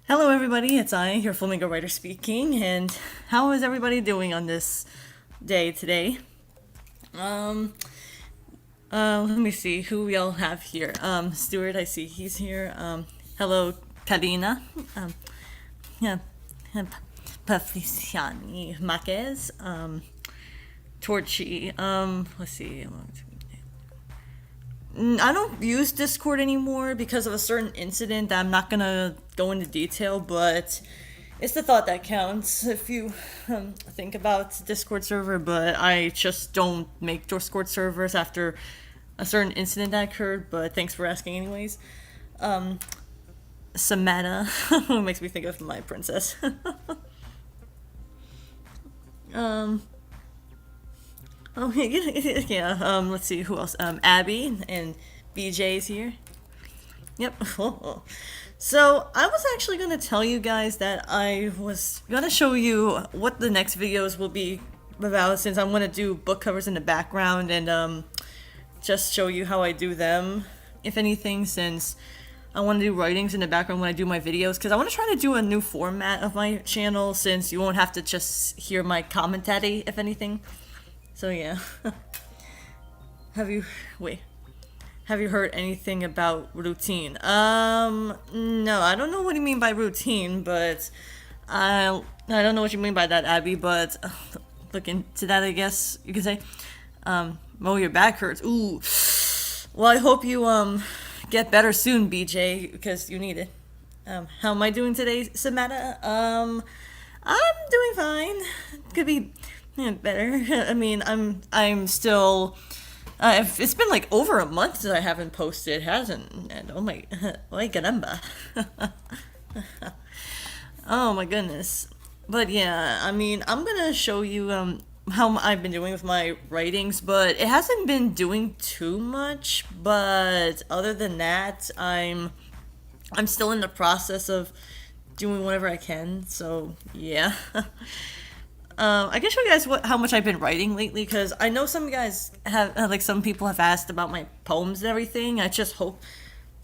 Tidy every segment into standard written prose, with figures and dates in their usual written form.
Hello, everybody. It's I, your Flamingo writer speaking. And how is everybody doing on this day today? Um, let me see who we all have here. Stuart, I see he's here. Hello, Karina. Yeah, Patriciani Marquez. Torchi. Let's see. I don't use Discord anymore because of a certain incident that I'm not gonna go into detail, but it's the thought that counts if you think about Discord server. But I just don't make Discord servers after a certain incident that occurred. But thanks for asking, anyways. Samantha makes me think of my princess. Oh yeah. Let's see who else. Abby and BJ's here. Yep. So I was actually gonna tell you guys that I was gonna show you what the next videos will be about, since I'm gonna do book covers in the background and just show you how I do them, if anything, since I want to do writings in the background when I do my videos, because I want to try to do a new format of my channel, since you won't have to just hear my commentary, if anything. So yeah. Have you heard anything about routine? No, I don't know what you mean by routine, but I don't know what you mean by that, Abby, but look into that, I guess you could say. Oh, your back hurts. Ooh. Well, I hope you get better soon, BJ, because you need it. How am I doing today, Samantha? I'm doing fine. Could be better. I mean, I'm still. It's been like over a month since I haven't posted, hasn't? And oh my caramba. Oh my goodness. But yeah, I mean, I'm gonna show you how I've been doing with my writings, but it hasn't been doing too much. But other than that, I'm still in the process of doing whatever I can. So yeah. I can show you guys how much I've been writing lately, because I know some guys have, like, some people have asked about my poems and everything. I just hope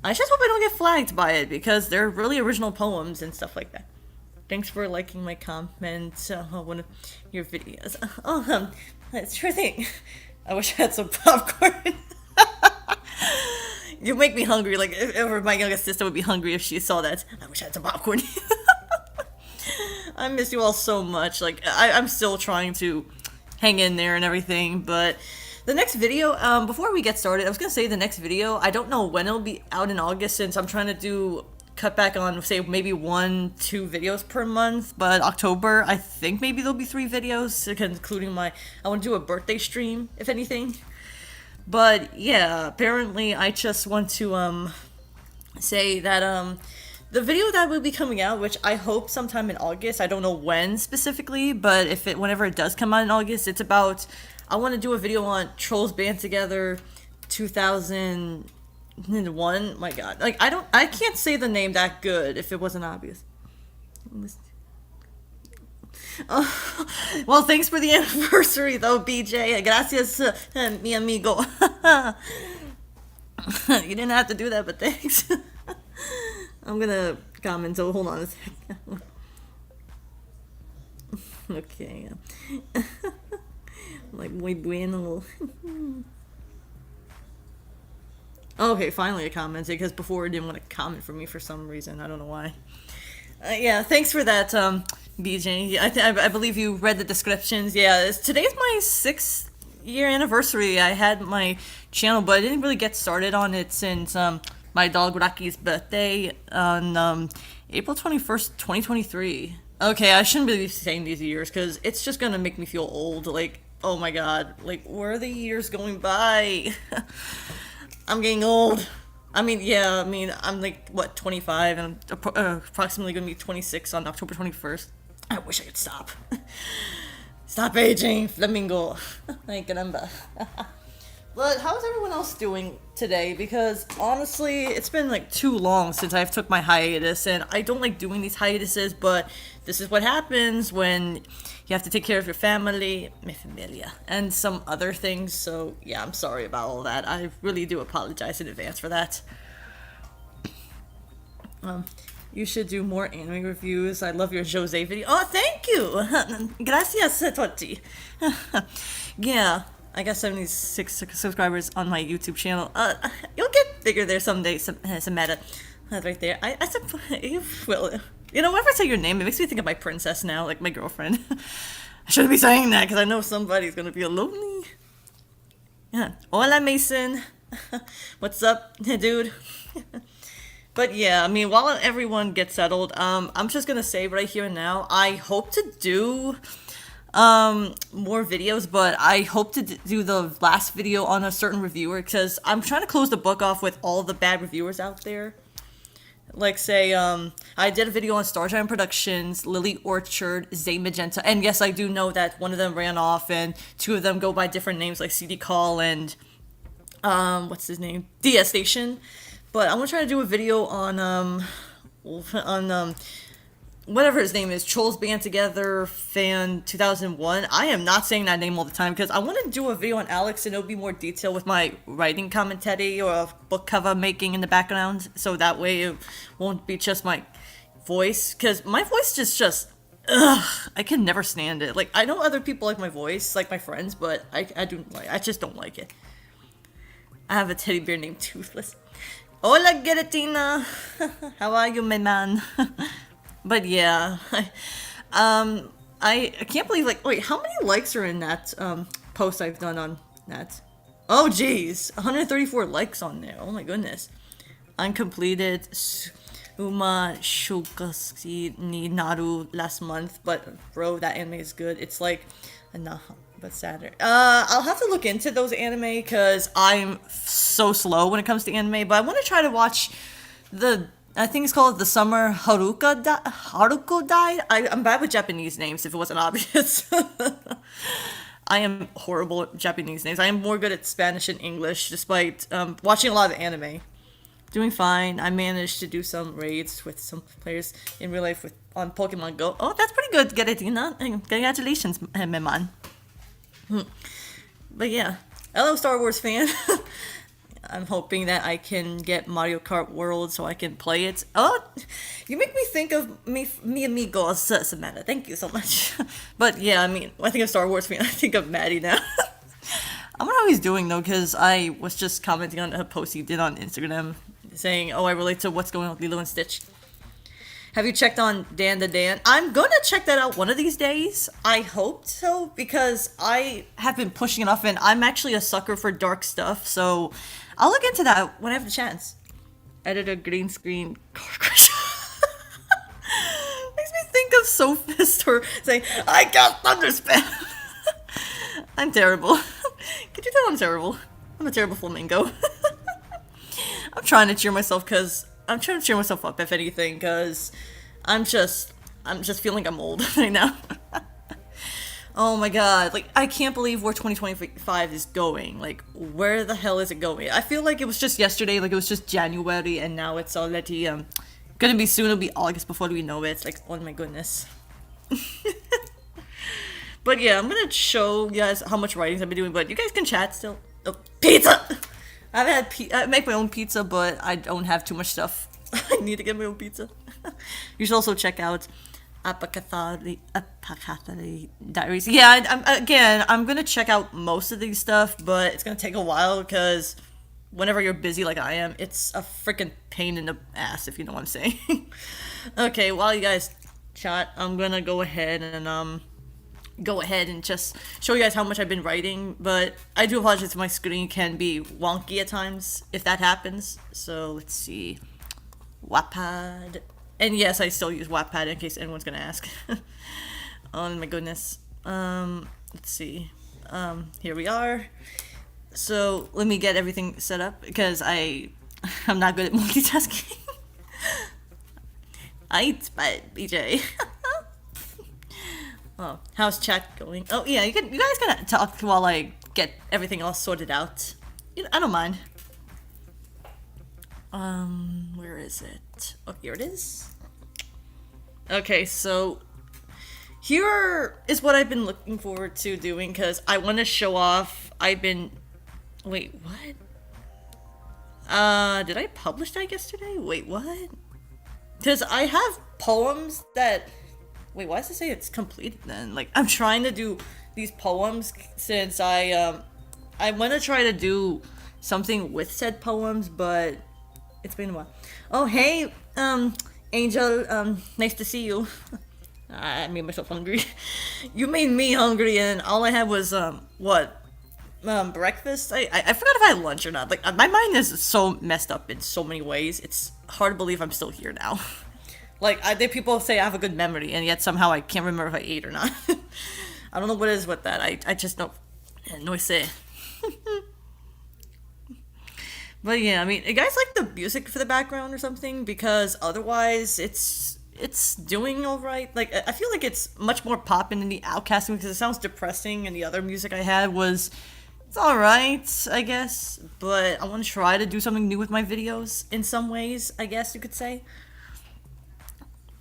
I don't get flagged by it, because they're really original poems and stuff like that. Thanks for liking my comments on one of your videos. Oh, that's sure thing. I wish I had some popcorn. You make me hungry. Like, if my youngest sister would be hungry if she saw that. I wish I had some popcorn. I miss you all so much. Like, I'm still trying to hang in there and everything, but the next video, before we get started, I was gonna say the next video, I don't know when it'll be out in August, since I'm trying to cut back on, say, maybe 1-2 videos per month, but October, I think maybe there'll be 3 videos, including I want to do a birthday stream, if anything. But yeah, apparently I just want to, say that, the video that will be coming out, which I hope sometime in August, I don't know when specifically, but whenever it does come out in August, it's about, I want to do a video on Trolls Band Together 2001. My god, like, I can't say the name that good if it wasn't obvious. Well, thanks for the anniversary though, BJ. Gracias, mi amigo. You didn't have to do that, but thanks. I'm gonna comment, so hold on a second. Okay. Like, muy bueno. Okay, finally I commented, because before it didn't want to comment for me for some reason. I don't know why. Yeah, thanks for that, BJ. I believe you read the descriptions. Yeah, today's my 6th year anniversary. I had my channel, but I didn't really get started on it since my dog Rocky's birthday on April 21st, 2023. Okay, I shouldn't be saying these years, because it's just gonna make me feel old. Like, oh my god, like, where are the years going by? I'm getting old. I mean, yeah, I'm like, what, 25, and I'm approximately gonna be 26 on October 21st. I wish I could stop. Stop aging, Flamingo. Ay, caramba. But how's everyone else doing today? Because honestly, it's been like too long since I've took my hiatus, and I don't like doing these hiatuses, but this is what happens when you have to take care of your family, mi familia, and some other things. So yeah, I'm sorry about all that. I really do apologize in advance for that. You should do more anime reviews. I love your Jose video. Oh, thank you. Gracias, Totti. Yeah. I got 76 subscribers on my YouTube channel. You'll get bigger there someday, Samantha. Right there. I said, you will. You know, whenever I say your name, it makes me think of my princess now, like my girlfriend. I shouldn't be saying that, because I know somebody's going to be lonely. Yeah. Hola, Mason. What's up, dude? But yeah, I mean, while everyone gets settled, I'm just gonna say right here and now, I hope to do more videos, but I hope to do the last video on a certain reviewer because I'm trying to close the book off with all the bad reviewers out there. Like say, I did a video on Starshine Productions, Lily Orchard, Zay Magenta, and yes, I do know that one of them ran off, and two of them go by different names like CD Call and what's his name, DS Station. But I'm gonna try to do a video on whatever his name is, Trolls Band Together Fan 2001. I am not saying that name all the time because I want to do a video on Alex and it'll be more detailed with my writing commentary or a book cover making in the background, so that way it won't be just my voice, because my voice is just ugh, I can never stand it. Like, I know other people like my voice, like my friends, but I just don't like it. I have a teddy bear named Toothless. Hola, Geratina. How are you, my man? But yeah, I can't believe, like, wait, how many likes are in that post I've done on that? Oh jeez, 134 likes on there. Oh my goodness. Uncompleted Uma Shukaski ni Naru last month, but bro, that anime is good. It's like, nah, but sadder. I'll have to look into those anime because I'm so slow when it comes to anime, but I want to try to watch I think it's called The Summer Haruko Died. I'm bad with Japanese names, if it wasn't obvious. I am horrible at Japanese names. I am more good at Spanish and English, despite watching a lot of anime. Doing fine. I managed to do some raids with some players in real life on Pokemon Go. Oh, that's pretty good, Geretina. Congratulations, my man. But yeah, hello, Star Wars fan. I'm hoping that I can get Mario Kart World so I can play it. Oh, you make me think of mi amigo Samantha. Thank you so much. But yeah, I mean, when I think of Star Wars fan, I think of Maddie now. I wonder how he's doing though, because I was just commenting on a post he did on Instagram saying, oh, I relate to what's going on with Lilo and Stitch. Have you checked on Dan the Dan? I'm gonna check that out one of these days. I hope so, because I have been pushing it off, and I'm actually a sucker for dark stuff, so I'll look into that when I have the chance. Edit a green screen car crash. Makes me think of Sophist or saying, I got Thunderspan. I'm terrible. Could you tell I'm terrible? I'm a terrible flamingo. I'm trying to cheer myself up, if anything, because I'm just feeling I'm old right now. Oh my god, like, I can't believe where 2025 is going. Like, where the hell is it going? I feel like it was just yesterday, like it was just January, and now it's already, gonna be soon, it'll be August before we know it. It's like, oh my goodness. But yeah, I'm gonna show you guys how much writings I've been doing, but you guys can chat still. Oh, pizza! I make my own pizza, but I don't have too much stuff. I need to get my own pizza. You should also check out Apakathari Diaries. Yeah, I'm gonna check out most of these stuff, but it's gonna take a while because whenever you're busy like I am, it's a freaking pain in the ass, if you know what I'm saying. Okay, while you guys chat, I'm gonna go ahead and just show you guys how much I've been writing, but I do apologize if my screen can be wonky at times if that happens. So let's see. Wattpad. And yes, I still use Wattpad in case anyone's gonna ask. Oh my goodness. Let's see. Here we are. So let me get everything set up because I'm not good at multitasking. Aight, but BJ. Oh, how's chat going? Oh yeah, you guys can talk while I get everything else sorted out. I don't mind. Where is it? Oh, here it is. Okay, so here is what I've been looking forward to doing because I want to show off. Wait, what? Did I publish that yesterday? Wait, what? Because I have poems that. Wait, why does it say it's completed then? Like, I'm trying to do these poems since I want to try to do something with said poems, but it's been a while. Oh, hey, Angel, nice to see you. I made myself hungry. You made me hungry, and all I had was, breakfast. I forgot if I had lunch or not. Like my mind is so messed up in so many ways. It's hard to believe I'm still here now. Like I think people say I have a good memory, and yet somehow I can't remember if I ate or not. I don't know what it is with that. I just don't. No say. But yeah, I mean, you guys like the music for the background or something? Because otherwise, it's doing all right. Like I feel like it's much more poppin' in the Outcasting because it sounds depressing, and the other music I had was it's all right, I guess. But I want to try to do something new with my videos in some ways, I guess you could say.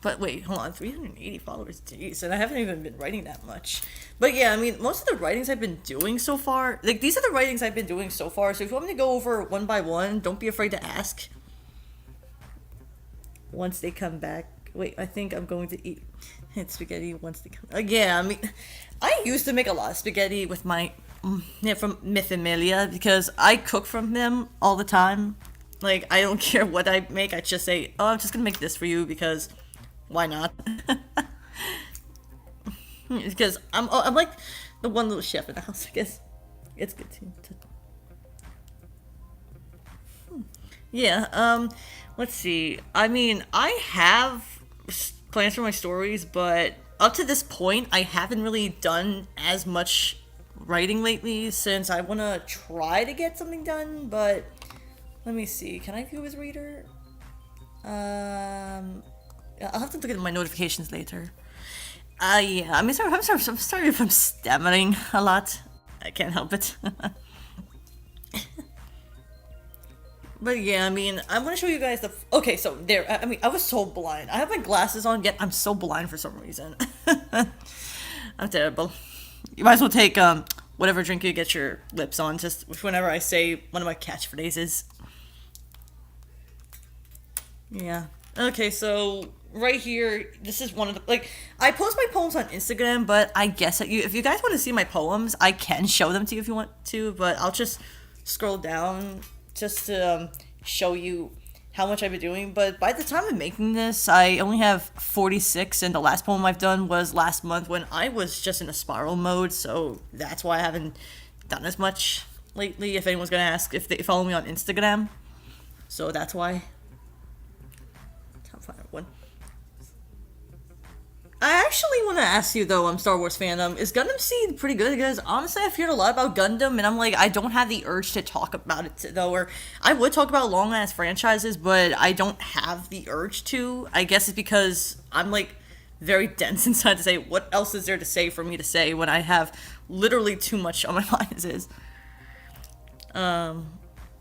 But wait, hold on, 380 followers, jeez, and I haven't even been writing that much. But yeah, I mean, most of the writings I've been doing so far, like these are the writings I've been doing so far, so if you want me to go over one by one, don't be afraid to ask. Once they come back, wait, I think I'm going to eat spaghetti once they come yeah, I mean, I used to make a lot of spaghetti with my, from Mi Familia, because I cook from them all the time. Like, I don't care what I make, I just say, oh, I'm just gonna make this for you, because why not? Because I'm like the one little chef in the house. I guess it's good to. Yeah. Let's see. I mean, I have plans for my stories, but up to this point, I haven't really done as much writing lately since I want to try to get something done. But let me see. Can I view his reader? I'll have to look at my notifications later. Yeah, I mean, I'm sorry if I'm stammering a lot. I can't help it. But yeah, I mean, I'm gonna show you guys the. Okay, so there. I mean, I was so blind. I have my glasses on, yet I'm so blind for some reason. I'm terrible. You might as well take whatever drink you get your lips on, just whenever I say one of my catchphrases. Yeah. Okay, so right here, this is one of the, like, I post my poems on Instagram, but I guess that if you guys want to see my poems, I can show them to you if you want to, but I'll just scroll down just to show you how much I've been doing. But by the time I'm making this, I only have 46, and the last poem I've done was last month when I was just in a spiral mode, so that's why I haven't done as much lately, if anyone's gonna ask if they follow me on Instagram. So that's why. One. I actually want to ask you though, Star Wars fandom, is Gundam Seed pretty good? Because honestly, I've heard a lot about Gundam, and I'm like, I don't have the urge to talk about it though. Or I would talk about long ass franchises, but I don't have the urge to. I guess it's because I'm like very dense inside to say what else is there to say for me to say when I have literally too much on my mind as is.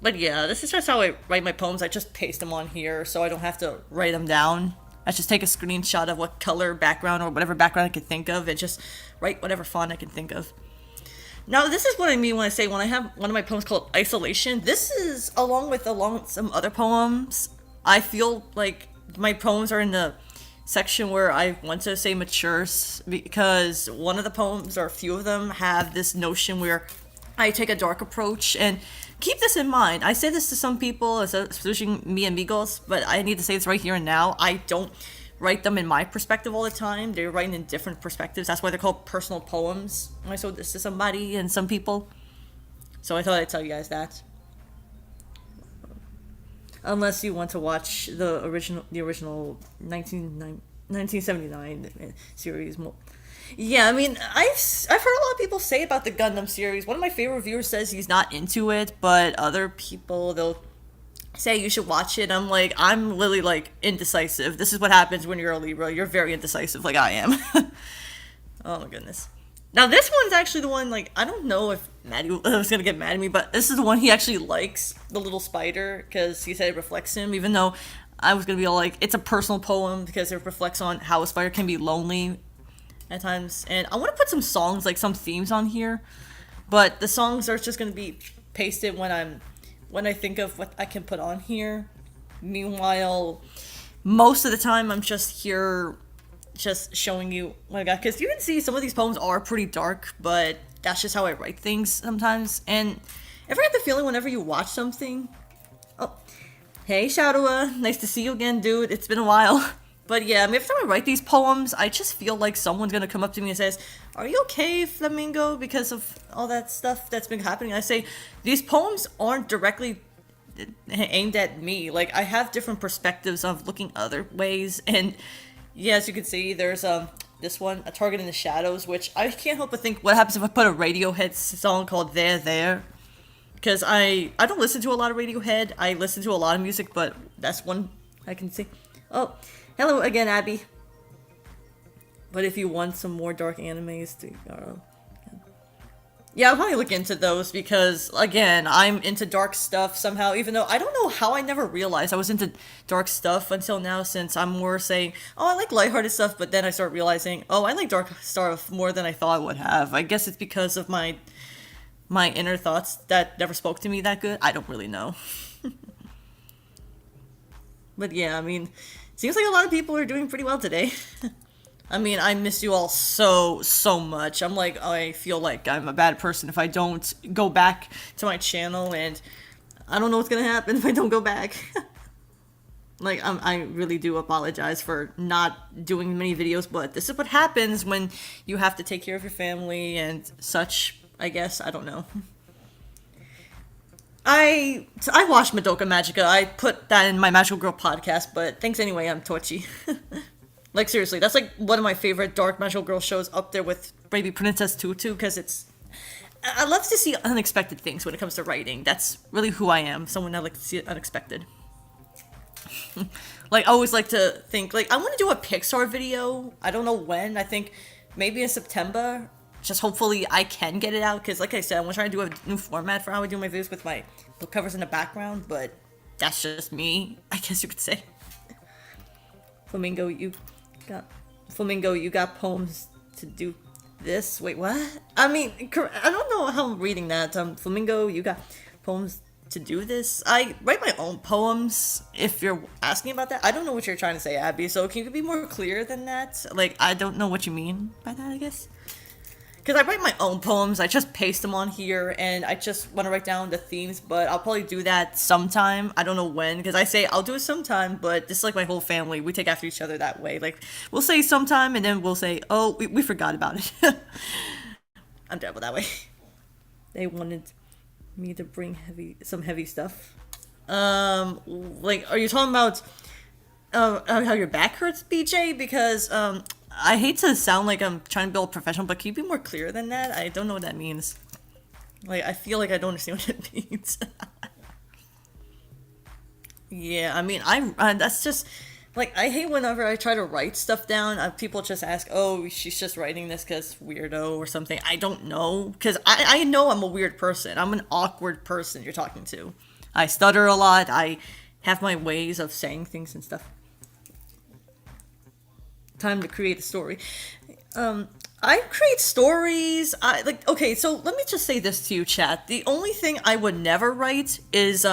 But yeah, this is just how I write my poems. I just paste them on here so I don't have to write them down. I just take a screenshot of what color background or whatever background I can think of and just write whatever font I can think of. Now, this is what I mean when I say when I have one of my poems called Isolation. This is along with some other poems. I feel like my poems are in the section where I want to say matures because one of the poems, or a few of them, have this notion where I take a dark approach. And keep this in mind. I say this to some people, especially me amigos, but I need to say this right here and now. I don't write them in my perspective all the time. They're writing in different perspectives. That's why they're called personal poems. I showed this to somebody and some people. So I thought I'd tell you guys that. Unless you want to watch the original 1979 series. Yeah, I mean, I've heard a lot of people say about the Gundam series. One of my favorite reviewers says he's not into it, but other people, they'll say you should watch it. I'm like, I'm really like indecisive. This is what happens when you're a Libra. You're very indecisive, like I am. Oh my goodness. Now this one's actually the one, like, I don't know if Maddie was gonna get mad at me, but this is the one he actually likes, the little spider, because he said it reflects him, even though I was gonna be all like, it's a personal poem because it reflects on how a spider can be lonely at times. And I want to put some songs, like some themes on here, but the songs are just going to be pasted when I think of what I can put on here. Meanwhile, most of the time I'm just here just showing you what I got, because you can see some of these poems are pretty dark, but that's just how I write things sometimes. And if I have the feeling whenever you watch something, oh, hey Shadowa, nice to see you again, dude, it's been a while. But yeah, I mean, every time I write these poems, I just feel like someone's gonna come up to me and says, "Are you okay, Flamingo?" Because of all that stuff that's been happening. I say, these poems aren't directly aimed at me. Like, I have different perspectives of looking other ways, and yeah, as you can see, there's this one, A Target in the Shadows, which I can't help but think, what happens if I put a Radiohead song called There There? Because I don't listen to a lot of Radiohead. I listen to a lot of music, but that's one I can see. Oh, hello again, Abby. But if you want some more dark animes, yeah, I'll probably look into those because, again, I'm into dark stuff somehow, even though I don't know how I never realized I was into dark stuff until now, since I'm more saying, oh, I like lighthearted stuff, but then I start realizing, oh, I like dark stuff more than I thought I would have. I guess it's because of my inner thoughts that never spoke to me that good. I don't really know. But yeah, I mean, seems like a lot of people are doing pretty well today. I mean, I miss you all so much. I'm like, I feel like I'm a bad person if I don't go back to my channel, and I don't know what's gonna happen if I don't go back. Like, I really do apologize for not doing many videos, but this is what happens when you have to take care of your family and such, I guess. I don't know. I watched Madoka Magica. I put that in my Magical Girl podcast, but thanks anyway, I'm Torchy. Like, seriously, that's like one of my favorite dark magical girl shows, up there with maybe Princess Tutu, because I love to see unexpected things when it comes to writing. That's really who I am, someone that likes to see unexpected. Like, I always like to think, like, I want to do a Pixar video. I don't know when. I think maybe in September. Just hopefully I can get it out, because like I said, I'm trying to do a new format for how I do my videos with my book covers in the background, but that's just me, I guess you could say. Flamingo, you got poems to do this? Wait, what? I mean, I don't know how I'm reading that. Flamingo, you got poems to do this? I write my own poems, if you're asking about that. I don't know what you're trying to say, Abby, so can you be more clear than that? Like, I don't know what you mean by that, I guess. Because I write my own poems, I just paste them on here, and I just want to write down the themes, but I'll probably do that sometime. I don't know when, because I say I'll do it sometime, but this is like my whole family. We take after each other that way. Like, we'll say sometime, and then we'll say, oh, we forgot about it. I'm terrible that way. They wanted me to bring some heavy stuff. Like, are you talking about how your back hurts, BJ? Because, I hate to sound like I'm trying to build professional, but can you be more clear than that? I don't know what that means. Like, I feel like I don't understand what it means. Yeah, I mean, that's just, like, I hate whenever I try to write stuff down, people just ask, oh, she's just writing this because weirdo or something. I don't know, because I know I'm a weird person. I'm an awkward person you're talking to. I stutter a lot. I have my ways of saying things and stuff. Time to create a story. I create stories. Okay, so let me just say this to you, chat. The only thing I would never write is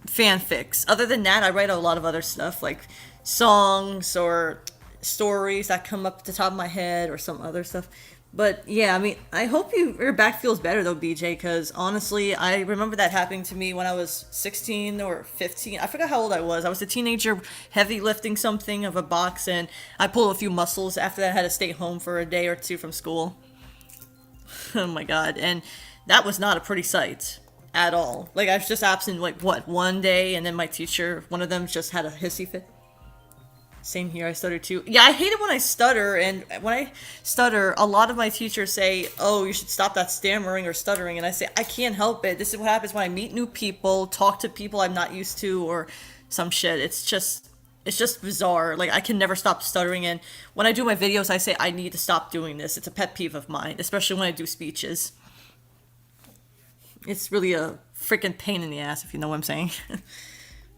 fanfics. Other than that, I write a lot of other stuff, like songs or stories that come up at the top of my head or some other stuff. But yeah, I mean, I hope your back feels better though, BJ, because honestly, I remember that happening to me when I was 16 or 15. I forgot how old I was. I was a teenager heavy lifting something of a box, and I pulled a few muscles. After that, I had to stay home for a day or two from school. Oh my god, and that was not a pretty sight at all. Like, I was just absent, like, what, one day, and then my teacher, one of them just had a hissy fit. Same here, I stutter too. Yeah, I hate it when I stutter, and when I stutter, a lot of my teachers say, oh, you should stop that stammering or stuttering, and I say, I can't help it. This is what happens when I meet new people, talk to people I'm not used to, or some shit. It's just bizarre. Like, I can never stop stuttering, and when I do my videos, I say, I need to stop doing this. It's a pet peeve of mine, especially when I do speeches. It's really a freaking pain in the ass, if you know what I'm saying.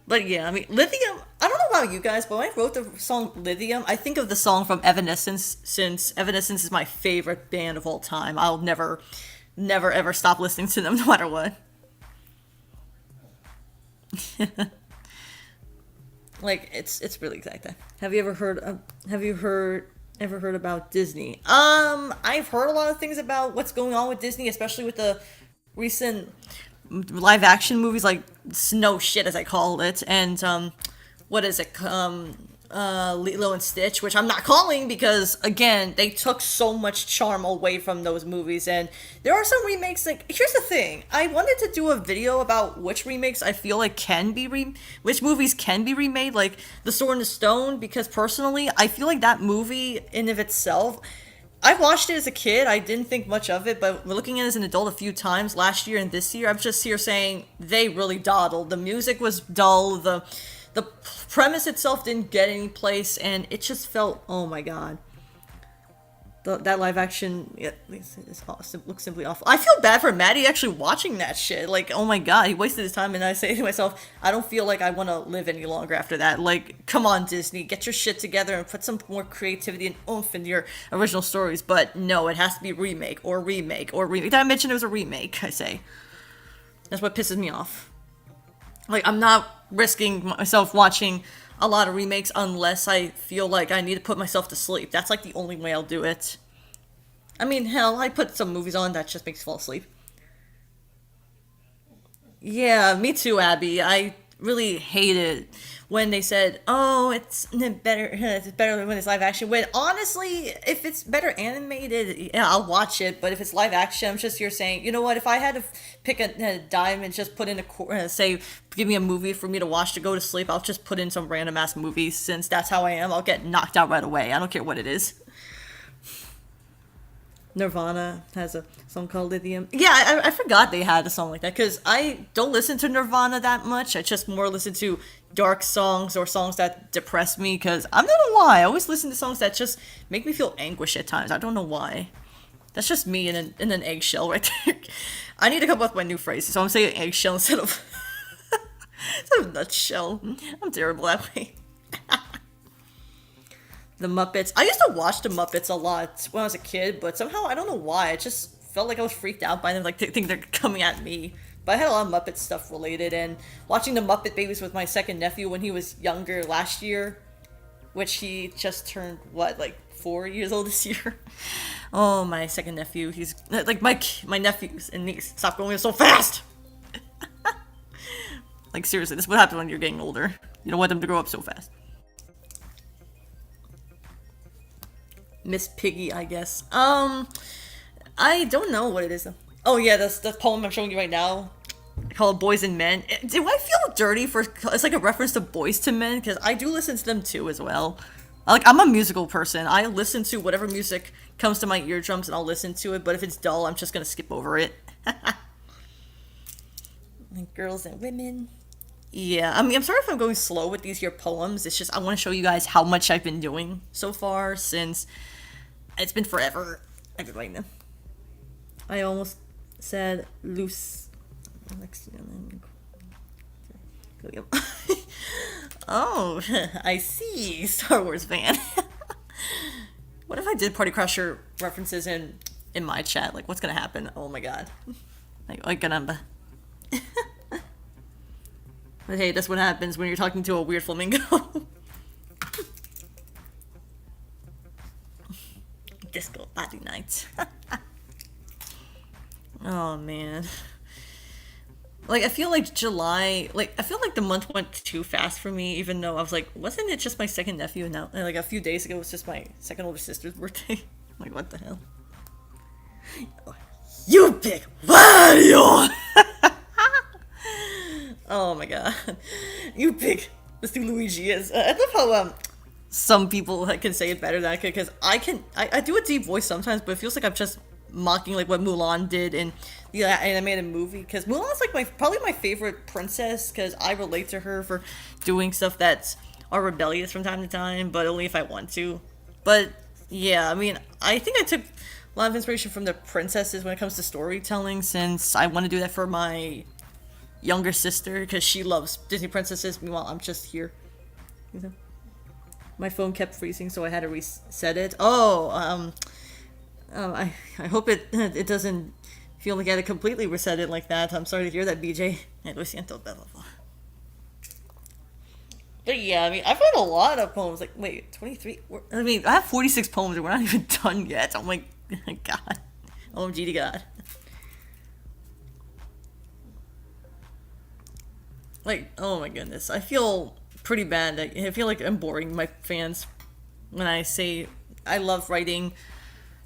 But yeah, I mean, Lithium, I don't know about you guys, but when I wrote the song Lithium, I think of the song from Evanescence, since Evanescence is my favorite band of all time. I'll never ever stop listening to them no matter what. Like, it's really exact. Have you ever heard about Disney? I've heard a lot of things about what's going on with Disney, especially with the recent live action movies, like Snow Shit, as I call it, and what is it? Lilo and Stitch, which I'm not calling because again they took so much charm away from those movies, and there are some remakes. Like, here's the thing: I wanted to do a video about which remakes I feel like which movies can be remade, like The Sword and the Stone, because personally I feel like that movie in of itself. I watched it as a kid. I didn't think much of it, but looking at it as an adult a few times last year and this year, I'm just here saying they really dawdled. The music was dull. The premise itself didn't get any place, and it just felt, oh my god. That live action, yeah, looks simply awful. I feel bad for Maddie actually watching that shit. Like, oh my god, he wasted his time, and I say to myself, I don't feel like I want to live any longer after that. Like, come on, Disney, get your shit together and put some more creativity and oomph into your original stories. But no, it has to be remake or remake or remake. Did I mention it was a remake? I say. That's what pisses me off. Like, I'm not risking myself watching a lot of remakes unless I feel like I need to put myself to sleep. That's like the only way I'll do it. I mean, hell, I put some movies on that just makes me fall asleep. Yeah, me too, Abby. I really hated when they said, "Oh, it's better. It's better when it's live action." When honestly, if it's better animated, yeah, I'll watch it. But if it's live action, I'm just here saying, you know what? If I had to pick a dime and just put in say, give me a movie for me to watch to go to sleep, I'll just put in some random ass movie. Since that's how I am, I'll get knocked out right away. I don't care what it is. Nirvana has a song called Lithium. Yeah, I forgot they had a song like that because I don't listen to Nirvana that much. I just more listen to dark songs or songs that depress me because I don't know why. I always listen to songs that just make me feel anguish at times. I don't know why. That's just me in an eggshell right there. I need to come up with my new phrases, so I'm saying eggshell instead of nutshell. I'm terrible that way. The Muppets. I used to watch the Muppets a lot when I was a kid, but somehow I don't know why. I just felt like I was freaked out by them, like they think they're coming at me. But I had a lot of Muppet stuff related, and watching the Muppet Babies with my second nephew when he was younger last year, which he just turned what, like 4 years old this year. Oh, my second nephew. He's like my nephews and niece. Stop going so fast. Like seriously, this is what happens when you're getting older. You don't want them to grow up so fast. Miss Piggy, I guess. I don't know what it is. Oh yeah, that's the poem I'm showing you right now, called Boys and Men. Do I feel dirty for? It's like a reference to Boys to Men because I do listen to them too as well. Like, I'm a musical person. I listen to whatever music comes to my eardrums and I'll listen to it. But if it's dull, I'm just gonna skip over it. Like Girls and Women. Yeah, I mean, I'm sorry if I'm going slow with these here poems. It's just I want to show you guys how much I've been doing so far since it's been forever. I've been writing them. I almost said loose. Oh, I see. Star Wars fan. What if I did Party Crusher references in my chat? Like, what's gonna happen? Oh my god. Like gonna. But hey, that's what happens when you're talking to a weird flamingo. Disco party nights. Oh man. Like, I feel like July, like, I feel like the month went too fast for me, even though I was like, wasn't it just my second nephew now? And like a few days ago, it was just my second older sister's birthday. Like, what the hell? You big Wario! Oh my god. You big. This new Luigi is. I love how some people can say it better than I can, because I do a deep voice sometimes, but it feels like I'm just mocking like what Mulan did in the animated movie, because Mulan's like probably my favorite princess, because I relate to her for doing stuff that's are rebellious from time to time, but only if I want to. But yeah, I mean, I think I took a lot of inspiration from the princesses when it comes to storytelling, since I want to do that for my younger sister, because she loves Disney princesses. Meanwhile, I'm just here. My phone kept freezing, so I had to reset it. I hope it doesn't feel like I had to completely reset it like that. I'm sorry to hear that, BJ. But yeah, I mean, I've read a lot of poems. Like, wait, 23? I mean, I have 46 poems and we're not even done yet. Oh my god. OMG to God. Like, oh my goodness. I feel pretty bad. I feel like I'm boring my fans when I say I love writing.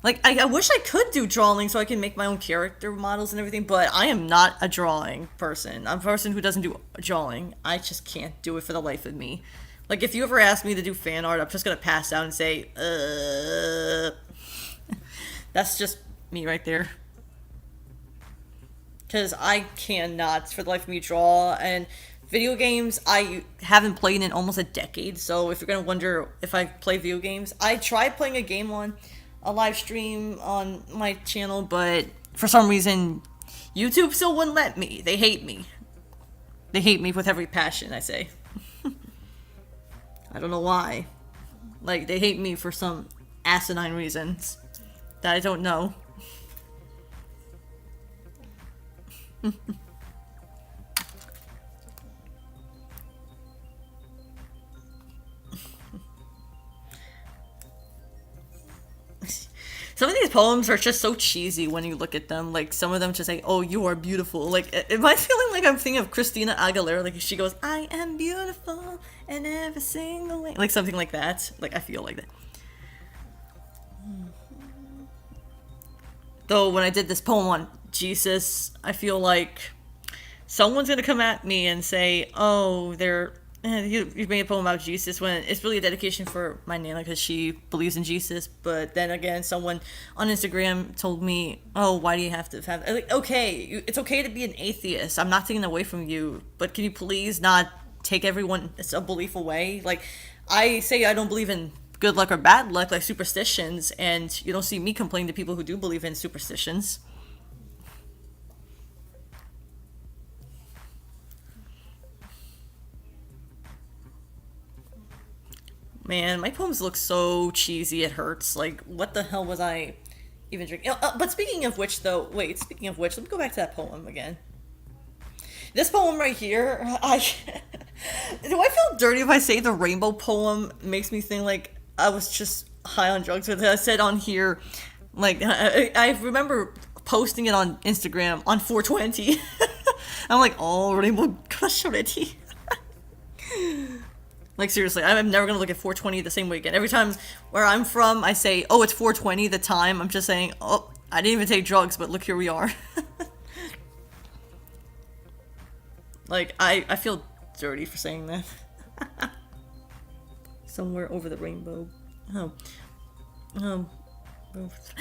Like, I wish I could do drawing so I can make my own character models and everything, but I am not a drawing person. I'm a person who doesn't do drawing. I just can't do it for the life of me. Like, if you ever ask me to do fan art, I'm just gonna pass out and say, That's just me right there. Because I cannot, for the life of me, draw. And video games, I haven't played in almost a decade. So if you're gonna wonder if I play video games, I tried playing a game on a live stream on my channel, but for some reason, YouTube still wouldn't let me. They hate me. They hate me with every passion, I say. I don't know why. Like, they hate me for some asinine reasons that I don't know. Some of these poems are just so cheesy when you look at them. Like, some of them just say, "Oh, you are beautiful." Like, am I feeling like I'm thinking of Christina Aguilera? Like, she goes, "I am beautiful in every single way." Like, something like that. Like, I feel like that. Though, when I did this poem on Jesus, I feel like someone's gonna come at me and say, "Oh, you made a poem about Jesus," when it's really a dedication for my nana because she believes in Jesus. But then again, someone on Instagram told me, "Oh, why do you have to have?" Like, okay, it's okay to be an atheist. I'm not taking away from you, but can you please not take everyone's belief away? Like, I say I don't believe in good luck or bad luck, like superstitions, and you don't see me complain to people who do believe in superstitions. Man, my poems look so cheesy, it hurts. Like, what the hell was I even drinking? But speaking of which, though, wait, speaking of which, let me go back to that poem again. This poem right here, do I feel dirty if I say the rainbow poem makes me think like I was just high on drugs? Because I said on here, like, I remember posting it on Instagram on 420. I'm like, oh, rainbow crush already. Like, seriously, I'm never gonna look at 420 the same way again. Every time where I'm from, I say, oh, it's 420 the time. I'm just saying, oh, I didn't even take drugs, but look, here we are. Like, I feel dirty for saying that. Somewhere over the rainbow. Oh. Um.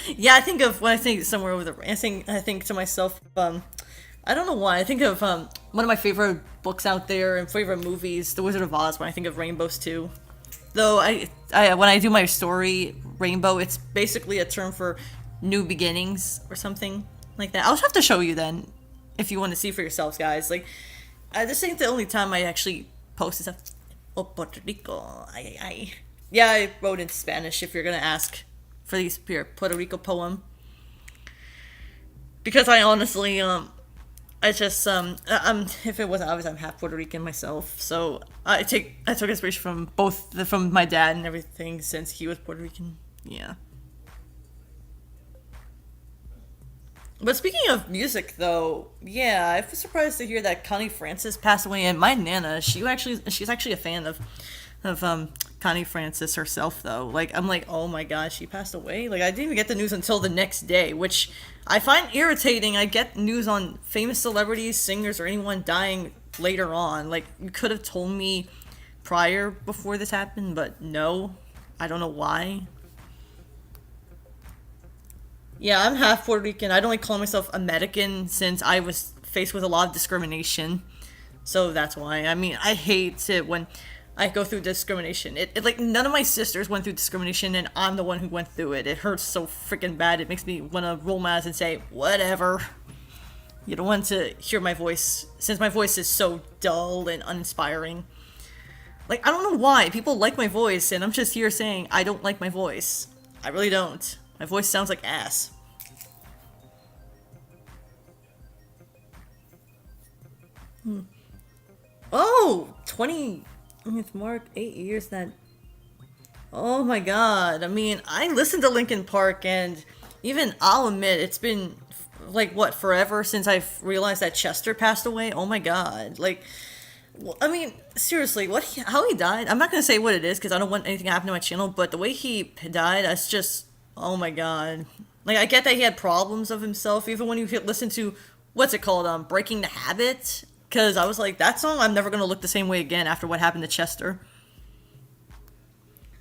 Yeah, I think of, when I think somewhere over the, I think to myself, I don't know why. I think of one of my favorite books out there and favorite movies, The Wizard of Oz, when I think of rainbows too. Though I when I do my story, rainbow, it's basically a term for new beginnings or something like that. I'll just have to show you then, if you want to see for yourselves, guys. Like, this ain't the only time I actually post stuff. Oh, Puerto Rico. Yeah, I wrote in Spanish if you're gonna ask for these here Puerto Rico poem. Because I honestly, I just if it wasn't obvious, I'm half Puerto Rican myself, so I took inspiration from from my dad and everything since he was Puerto Rican. Yeah. But speaking of music, though, yeah, I was surprised to hear that Connie Francis passed away. And my nana, she's actually a fan of Connie Francis herself, though. Like, I'm like, oh my gosh, she passed away. Like, I didn't even get the news until the next day, which I find irritating. I get news on famous celebrities, singers, or anyone dying later on. Like, you could have told me prior before this happened, but no, I don't know why. Yeah, I'm half Puerto Rican. I'd only call myself American since I was faced with a lot of discrimination. So that's why. I mean, I hate it when I go through discrimination. It like, none of my sisters went through discrimination, and I'm the one who went through it. It hurts so freaking bad. It makes me want to roll my eyes and say, whatever. You don't want to hear my voice, since my voice is so dull and uninspiring. Like, I don't know why. People like my voice, and I'm just here saying I don't like my voice. I really don't. My voice sounds like ass. Oh, 20th mark, 8 years that. Oh my god. I mean, I listened to Linkin Park, and even I'll admit it's been like, what, forever since I've realized that Chester passed away. Oh my god. Like, Well, I mean, seriously, how he died? I'm not gonna say what it is because I don't want anything to happen to my channel. But the way he died, that's just, oh my god. Like I get that he had problems of himself, even when you listen to what's it called, Breaking the Habit. Because I was like, that song, I'm never gonna look the same way again after what happened to Chester.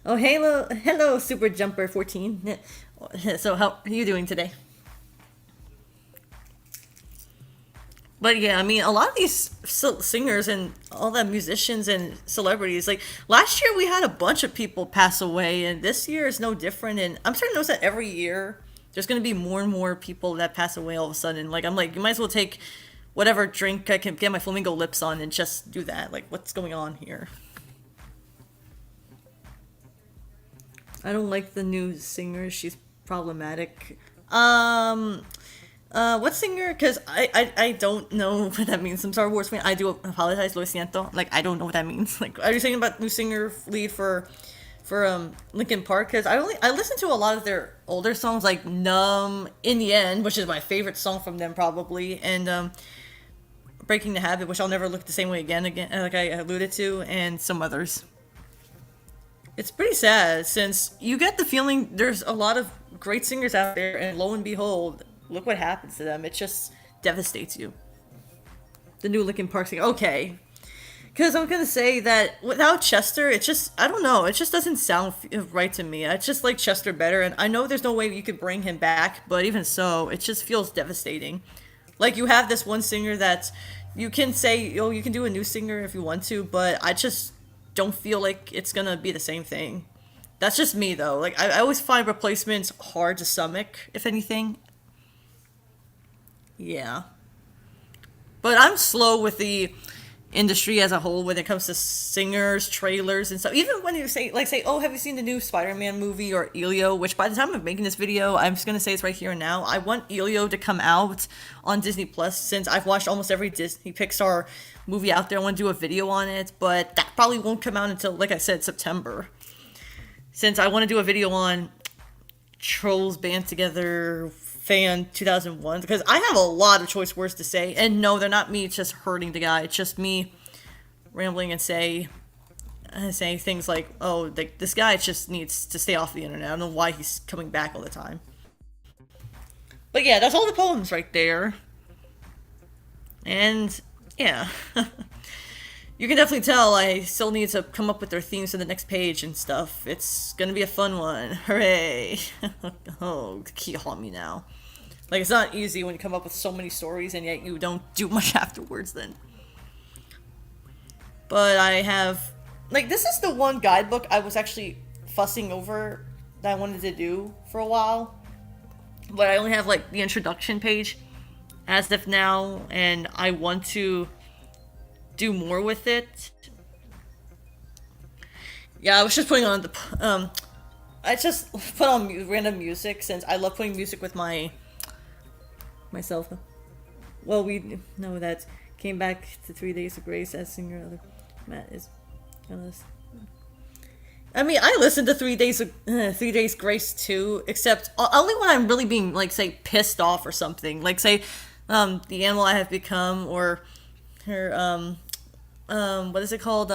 Oh, hello, Super Jumper 14. So how are you doing today? But yeah, I mean, a lot of these singers and all the musicians and celebrities, like last year we had a bunch of people pass away, and this year is no different. And I'm starting to notice that every year there's going to be more and more people that pass away all of a sudden. Like, I'm like, you might as well take whatever drink I can get my Flamingo lips on and just do that. Like, what's going on here? I don't like the new singer. She's problematic. What singer? Because I don't know what that means. I'm Star Wars fan. I do apologize, lo siento. Like, I don't know what that means. Like, are you saying about new singer lead for Linkin Park? Because I listen to a lot of their older songs, like Numb, In the End, which is my favorite song from them probably, and Breaking the Habit, which I'll never look the same way again, like I alluded to, and some others. It's pretty sad since you get the feeling there's a lot of great singers out there, and lo and behold, look what happens to them. It just devastates you. The new Linkin Park singer. Okay. Because I'm going to say that without Chester, it just, I don't know, it just doesn't sound right to me. I just like Chester better, and I know there's no way you could bring him back, but even so, it just feels devastating. Like, you have this one singer that you can say, oh, you can do a new singer if you want to, but I just don't feel like it's going to be the same thing. That's just me, though. Like, I always find replacements hard to stomach, if anything. Yeah. But I'm slow with the industry as a whole when it comes to singers, trailers, and stuff. Even when you say, oh, have you seen the new Spider-Man movie or Elio? Which by the time I'm making this video, I'm just gonna say it's right here and now. I want Elio to come out on Disney Plus since I've watched almost every Disney Pixar movie out there. I want to do a video on it, but that probably won't come out until, like I said, September. Since I want to do a video on Trolls Band Together fan 2001 because I have a lot of choice words to say, and no, they're not me just hurting the guy. It's just me rambling and say things like, oh, like this guy just needs to stay off the internet. I don't know why he's coming back all the time. But yeah, that's all the poems right there. And yeah. You can definitely tell I still need to come up with their themes for the next page and stuff. It's gonna be a fun one. Hooray! Oh, key haunt me now. Like, it's not easy when you come up with so many stories and yet you don't do much afterwards then. But I have... Like, this is the one guidebook I was actually fussing over that I wanted to do for a while. But I only have, like, the introduction page as of now, and I want to do more with it. Yeah, I was just putting on the I just put on random music since I love putting music with myself. Well, we know that came back to 3 Days of Grace as singer. Other Matt is honest. I mean, I listened to 3 Days Grace too, except only when I'm really being, like, say, pissed off or something. Like, say, The Animal I Have Become, or her what is it called?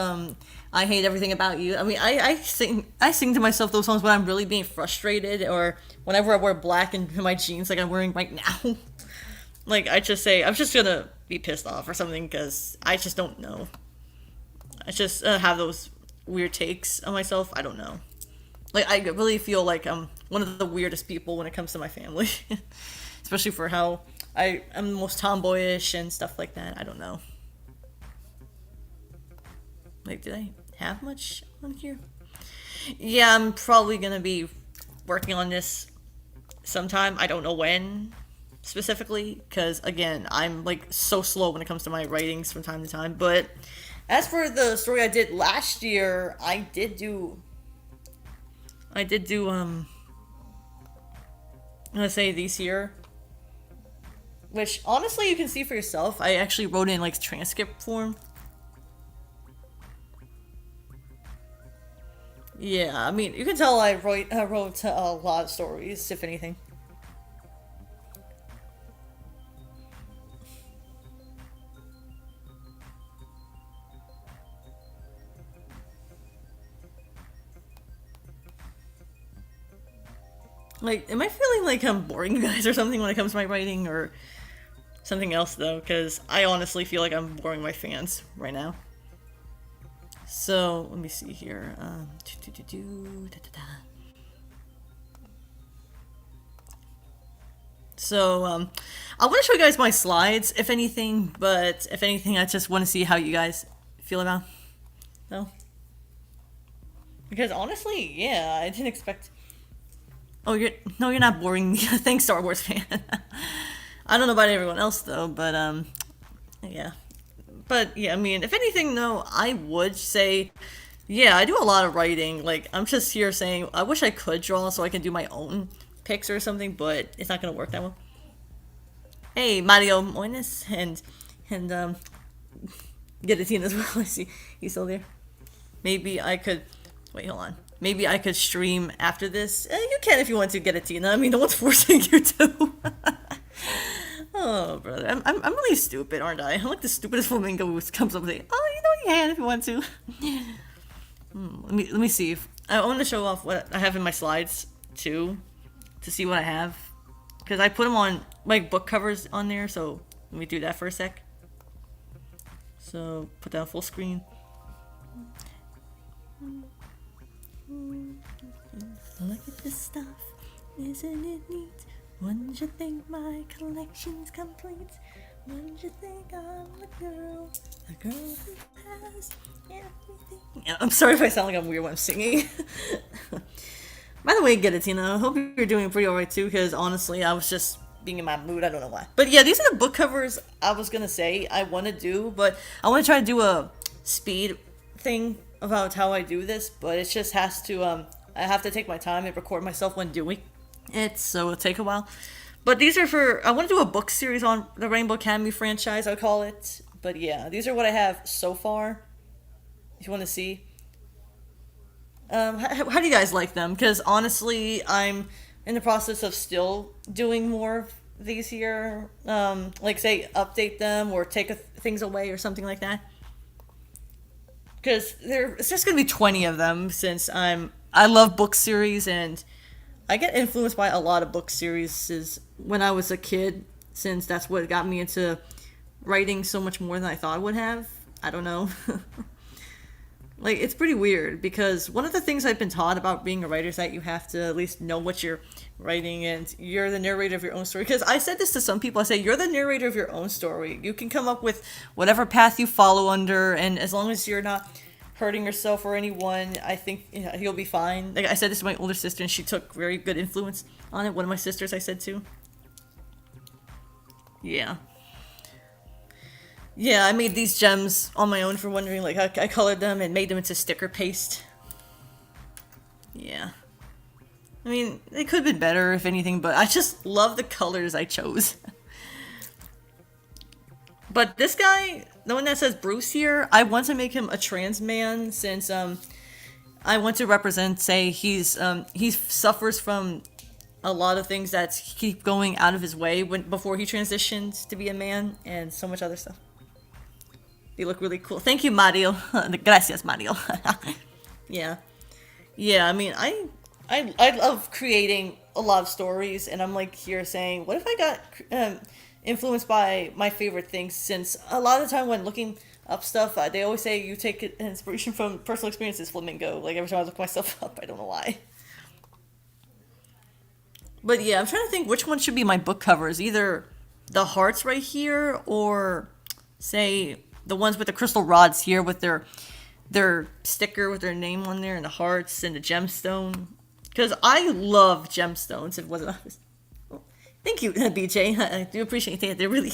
I Hate Everything About You. I mean, I sing to myself those songs when I'm really being frustrated, or whenever I wear black in my jeans like I'm wearing right now. Like, I just say, I'm just gonna be pissed off or something, because I just don't know. I just have those weird takes on myself. I don't know. Like, I really feel like I'm one of the weirdest people when it comes to my family. Especially for how I'm the most tomboyish and stuff like that. I don't know. Like, did I have much on here? Yeah, I'm probably gonna be working on this sometime. I don't know when specifically, because again, I'm like so slow when it comes to my writings from time to time. But as for the story I did last year, I did do I'm gonna say these here, which honestly you can see for yourself. I actually wrote in like transcript form. Yeah, I mean, you can tell I wrote a lot of stories, if anything. Like, am I feeling like I'm boring you guys or something when it comes to my writing, or something else though? Because I honestly feel like I'm boring my fans right now. So let me see here. So I want to show you guys my slides, if anything. But if anything, I just want to see how you guys feel about. No, because honestly, yeah, I didn't expect. Oh, you're not boring me. Thanks, Star Wars fan. I don't know about everyone else though, but yeah. But yeah, I mean, if anything though, I would say, yeah, I do a lot of writing. Like, I'm just here saying, I wish I could draw so I can do my own pics or something, but it's not gonna work that well. Hey, Mario Moines and get a team as well. I see he's still there. Maybe I could wait. Hold on. Maybe I could stream after this. You can if you want to get a Tina. I mean, no one's forcing you to. Oh, brother. I'm really stupid, aren't I? I'm like the stupidest flamingo who comes up and say, oh, you know you can if you want to. Let me see. If, I want to show off what I have in my slides, too. To see what I have. Because I put them on, like, book covers on there, so let me do that for a sec. So, put that on full screen. Look at this stuff, isn't it neat? Wouldn't you think my collection's complete? Wouldn't you think I'm the girl who has everything? Yeah, I'm sorry if I sound like I'm weird when I'm singing. By the way, get it, Tina. I hope you're doing pretty alright too, because honestly, I was just being in my mood. I don't know why. But yeah, these are the book covers I was gonna say I want to do, but I want to try to do a speed thing about how I do this, but it just has to, I have to take my time and record myself when doing it, so it'll take a while. But these are for, I want to do a book series on the Rainbow Academy franchise, I would call it. But yeah, these are what I have so far, if you want to see. How do you guys like them? Because honestly, I'm in the process of still doing more of these here. Like say, update them or take things away or something like that. Because it's just gonna be 20 of them since I love book series and I get influenced by a lot of book series when I was a kid, since that's what got me into writing so much more than I thought I would have. I don't know. Like, it's pretty weird because one of the things I've been taught about being a writer is that you have to at least know what you're writing and you're the narrator of your own story. Because I said this to some people, I say, you're the narrator of your own story. You can come up with whatever path you follow under, and as long as you're not hurting yourself or anyone, I think you'll be fine. Like I said this to my older sister, and she took very good influence on it. One of my sisters I said to. Yeah. Yeah, I made these gems on my own for wondering, like, I colored them and made them into sticker paste. Yeah. I mean, they could have been better, if anything, but I just love the colors I chose. But this guy, the one that says Bruce here, I want to make him a trans man since, I want to represent, say, he suffers from a lot of things that keep going out of his way before he transitions to be a man and so much other stuff. They look really cool. Thank you, Mario. Gracias, Mario. Yeah. Yeah, I mean, I love creating a lot of stories, and I'm like here saying, what if I got influenced by my favorite things? Since a lot of the time when looking up stuff, they always say you take inspiration from personal experiences, Flamingo. Like every time I look myself up, I don't know why. But yeah, I'm trying to think which one should be my book covers. Either the hearts right here, or say the ones with the crystal rods here with their sticker with their name on there and the hearts and the gemstone. Because I love gemstones. If it wasn't obvious. Oh, thank you, BJ. I do appreciate that. They're really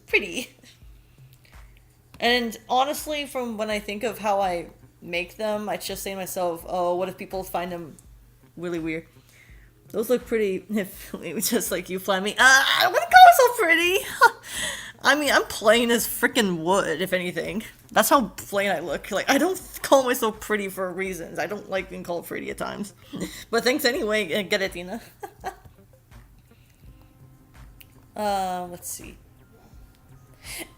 pretty. And honestly, from when I think of how I make them, I just say to myself, oh, what if people find them really weird? Those look pretty. If it was just like you, Flamingo. I wouldn't call myself pretty. I mean, I'm plain as freaking wood, if anything. That's how plain I look. Like, I don't call myself pretty for reasons. I don't like being called pretty at times. But thanks anyway. Get it, Tina. Let's see.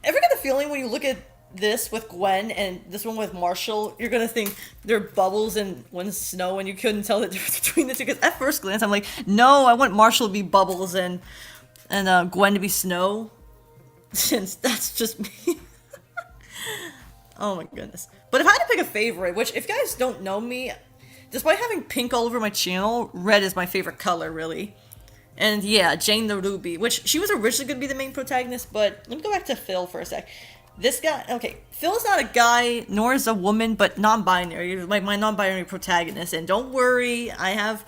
Ever get the feeling when you look at this with Gwen and this one with Marshall, you're gonna think they're bubbles and one's snow, and you couldn't tell the difference between the two. Because at first glance, I'm like, no, I want Marshall to be bubbles and Gwen to be snow, since that's just me. Oh my goodness. But if I had to pick a favorite, which if you guys don't know me, despite having pink all over my channel, red is my favorite color, really. And yeah, Jane the Ruby, which she was originally going to be the main protagonist, but let me go back to Phil for a sec. This guy, okay, Phil's not a guy, nor is a woman, but non-binary, like my non-binary protagonist. And don't worry, I have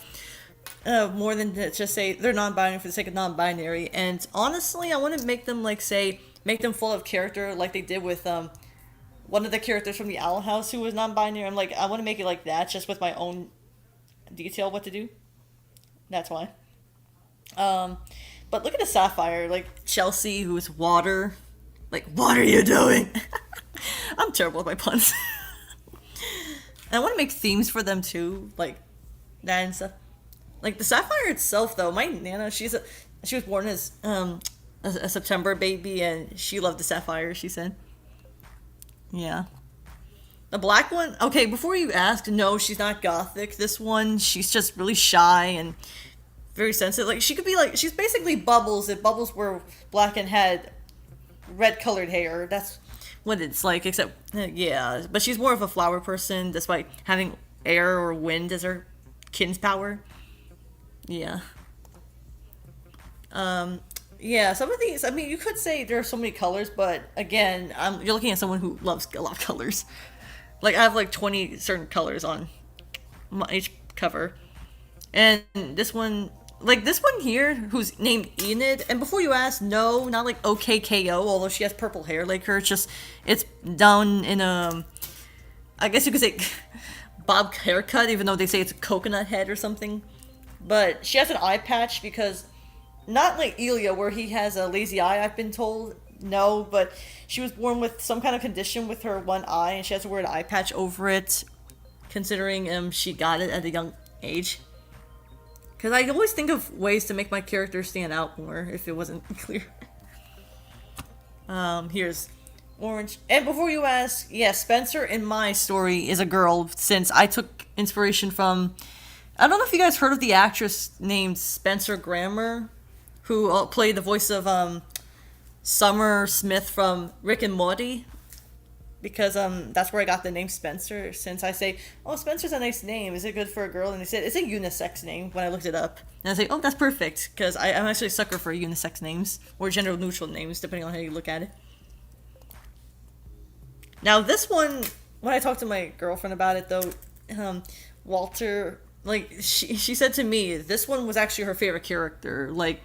more than to just say they're non-binary for the sake of non-binary. And honestly, I want to make them, like, say, make them full of character like they did with one of the characters from the Owl House who was non-binary. I'm like, I want to make it like that, just with my own detail what to do. That's why. But look at the Sapphire, like Chelsea, who's water. Like, what are you doing? I'm terrible with my puns. And I want to make themes for them too, like that and stuff. Like the Sapphire itself, though, my Nana, she was born as a September baby, and she loved the Sapphire. She said, yeah. The black one, okay. Before you ask, no, she's not gothic. This one, she's just really shy and very sensitive. Like she could be like, she's basically Bubbles if Bubbles were black and had red colored hair. That's what it's like, except yeah, but she's more of a flower person despite having air or wind as her kin's power. Yeah. Yeah, some of these, I mean, you could say there are so many colors, but again, you're looking at someone who loves a lot of colors. Like I have like 20 certain colors on each cover. And this one, like this one here, who's named Enid, and before you ask, no, not like OKKO, although she has purple hair like her. It's just, it's down in a, I guess you could say bob haircut, even though they say it's a coconut head or something. But she has an eye patch because, not like Elia, where he has a lazy eye, I've been told. No, but she was born with some kind of condition with her one eye, and she has to wear an eye patch over it, considering she got it at a young age. Because I always think of ways to make my character stand out more, if it wasn't clear. Here's Orange. And before you ask, yeah, Spencer in my story is a girl, since I took inspiration from, I don't know if you guys heard of the actress named Spencer Grammer, who played the voice of Summer Smith from Rick and Morty. Because that's where I got the name Spencer, since I say, oh, Spencer's a nice name, is it good for a girl? And they said, it's a unisex name when I looked it up. And I say, oh, that's perfect, because I'm actually a sucker for unisex names, or gender neutral names, depending on how you look at it. Now this one, when I talked to my girlfriend about it though, Walter, like, she said to me, this one was actually her favorite character, like,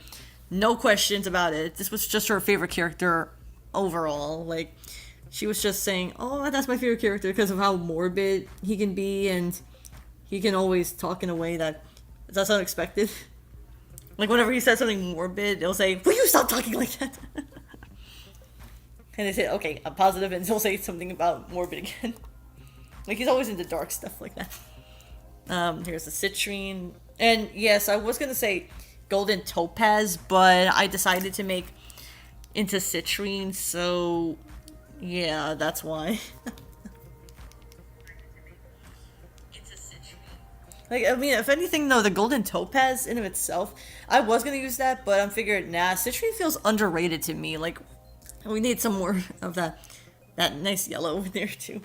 no questions about it. This was just her favorite character overall, like, she was just saying, oh, that's my favorite character because of how morbid he can be, and he can always talk in a way that's unexpected. Like, whenever he says something morbid, they'll say, will you stop talking like that? And they say, okay, I'm positive, and he'll say something about morbid again. Like, he's always into dark stuff like that. Here's the citrine. And yes, I was going to say golden topaz, but I decided to make into citrine, so yeah, that's why. Like, I mean, if anything, though, the golden topaz in of itself, I was gonna use that, but I'm figuring, nah, citrine feels underrated to me. Like, we need some more of that nice yellow over there, too.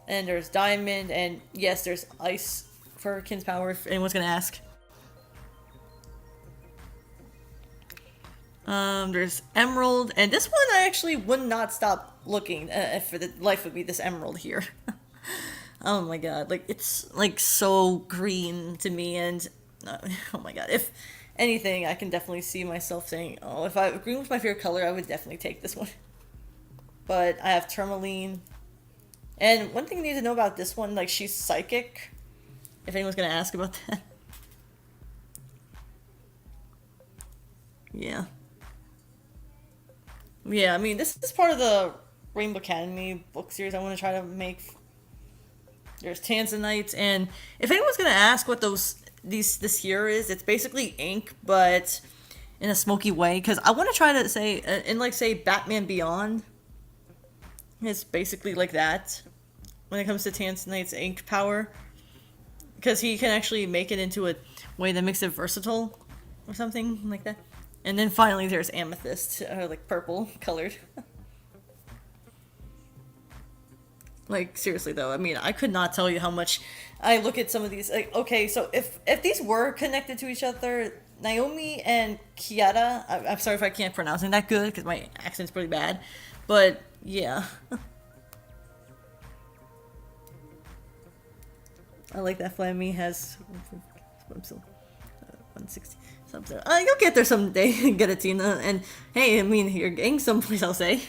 And there's diamond, and yes, there's ice for Kin's power, if anyone's gonna ask. There's emerald, and this one I actually would not stop looking for the life of me, this emerald here. Oh my god, like, it's like so green to me, and oh my god, if anything, I can definitely see myself saying, oh, if green was my favorite color, I would definitely take this one. But I have tourmaline, and one thing you need to know about this one, like, she's psychic, if anyone's gonna ask about that. Yeah. Yeah, I mean, this is part of the Rainbow Academy book series I want to try to make. There's Tanzanites, and if anyone's gonna ask what this here is, it's basically ink, but in a smoky way. Because I want to try to say, in like say Batman Beyond, It's basically like that when it comes to Tanzanite's ink power, because he can actually make it into a way that makes it versatile or something like that. And then finally there's amethyst, like purple colored. Like seriously though, I mean, I could not tell you how much I look at some of these. Like, okay, so if these were connected to each other, Naomi and Kiara. I'm sorry if I can't pronounce it that good because my accent's pretty bad, but yeah, I like that Flammy has. I'm still 160 subs. You'll get there someday, get it, Tina. And hey, I mean, you're getting someplace. I'll say,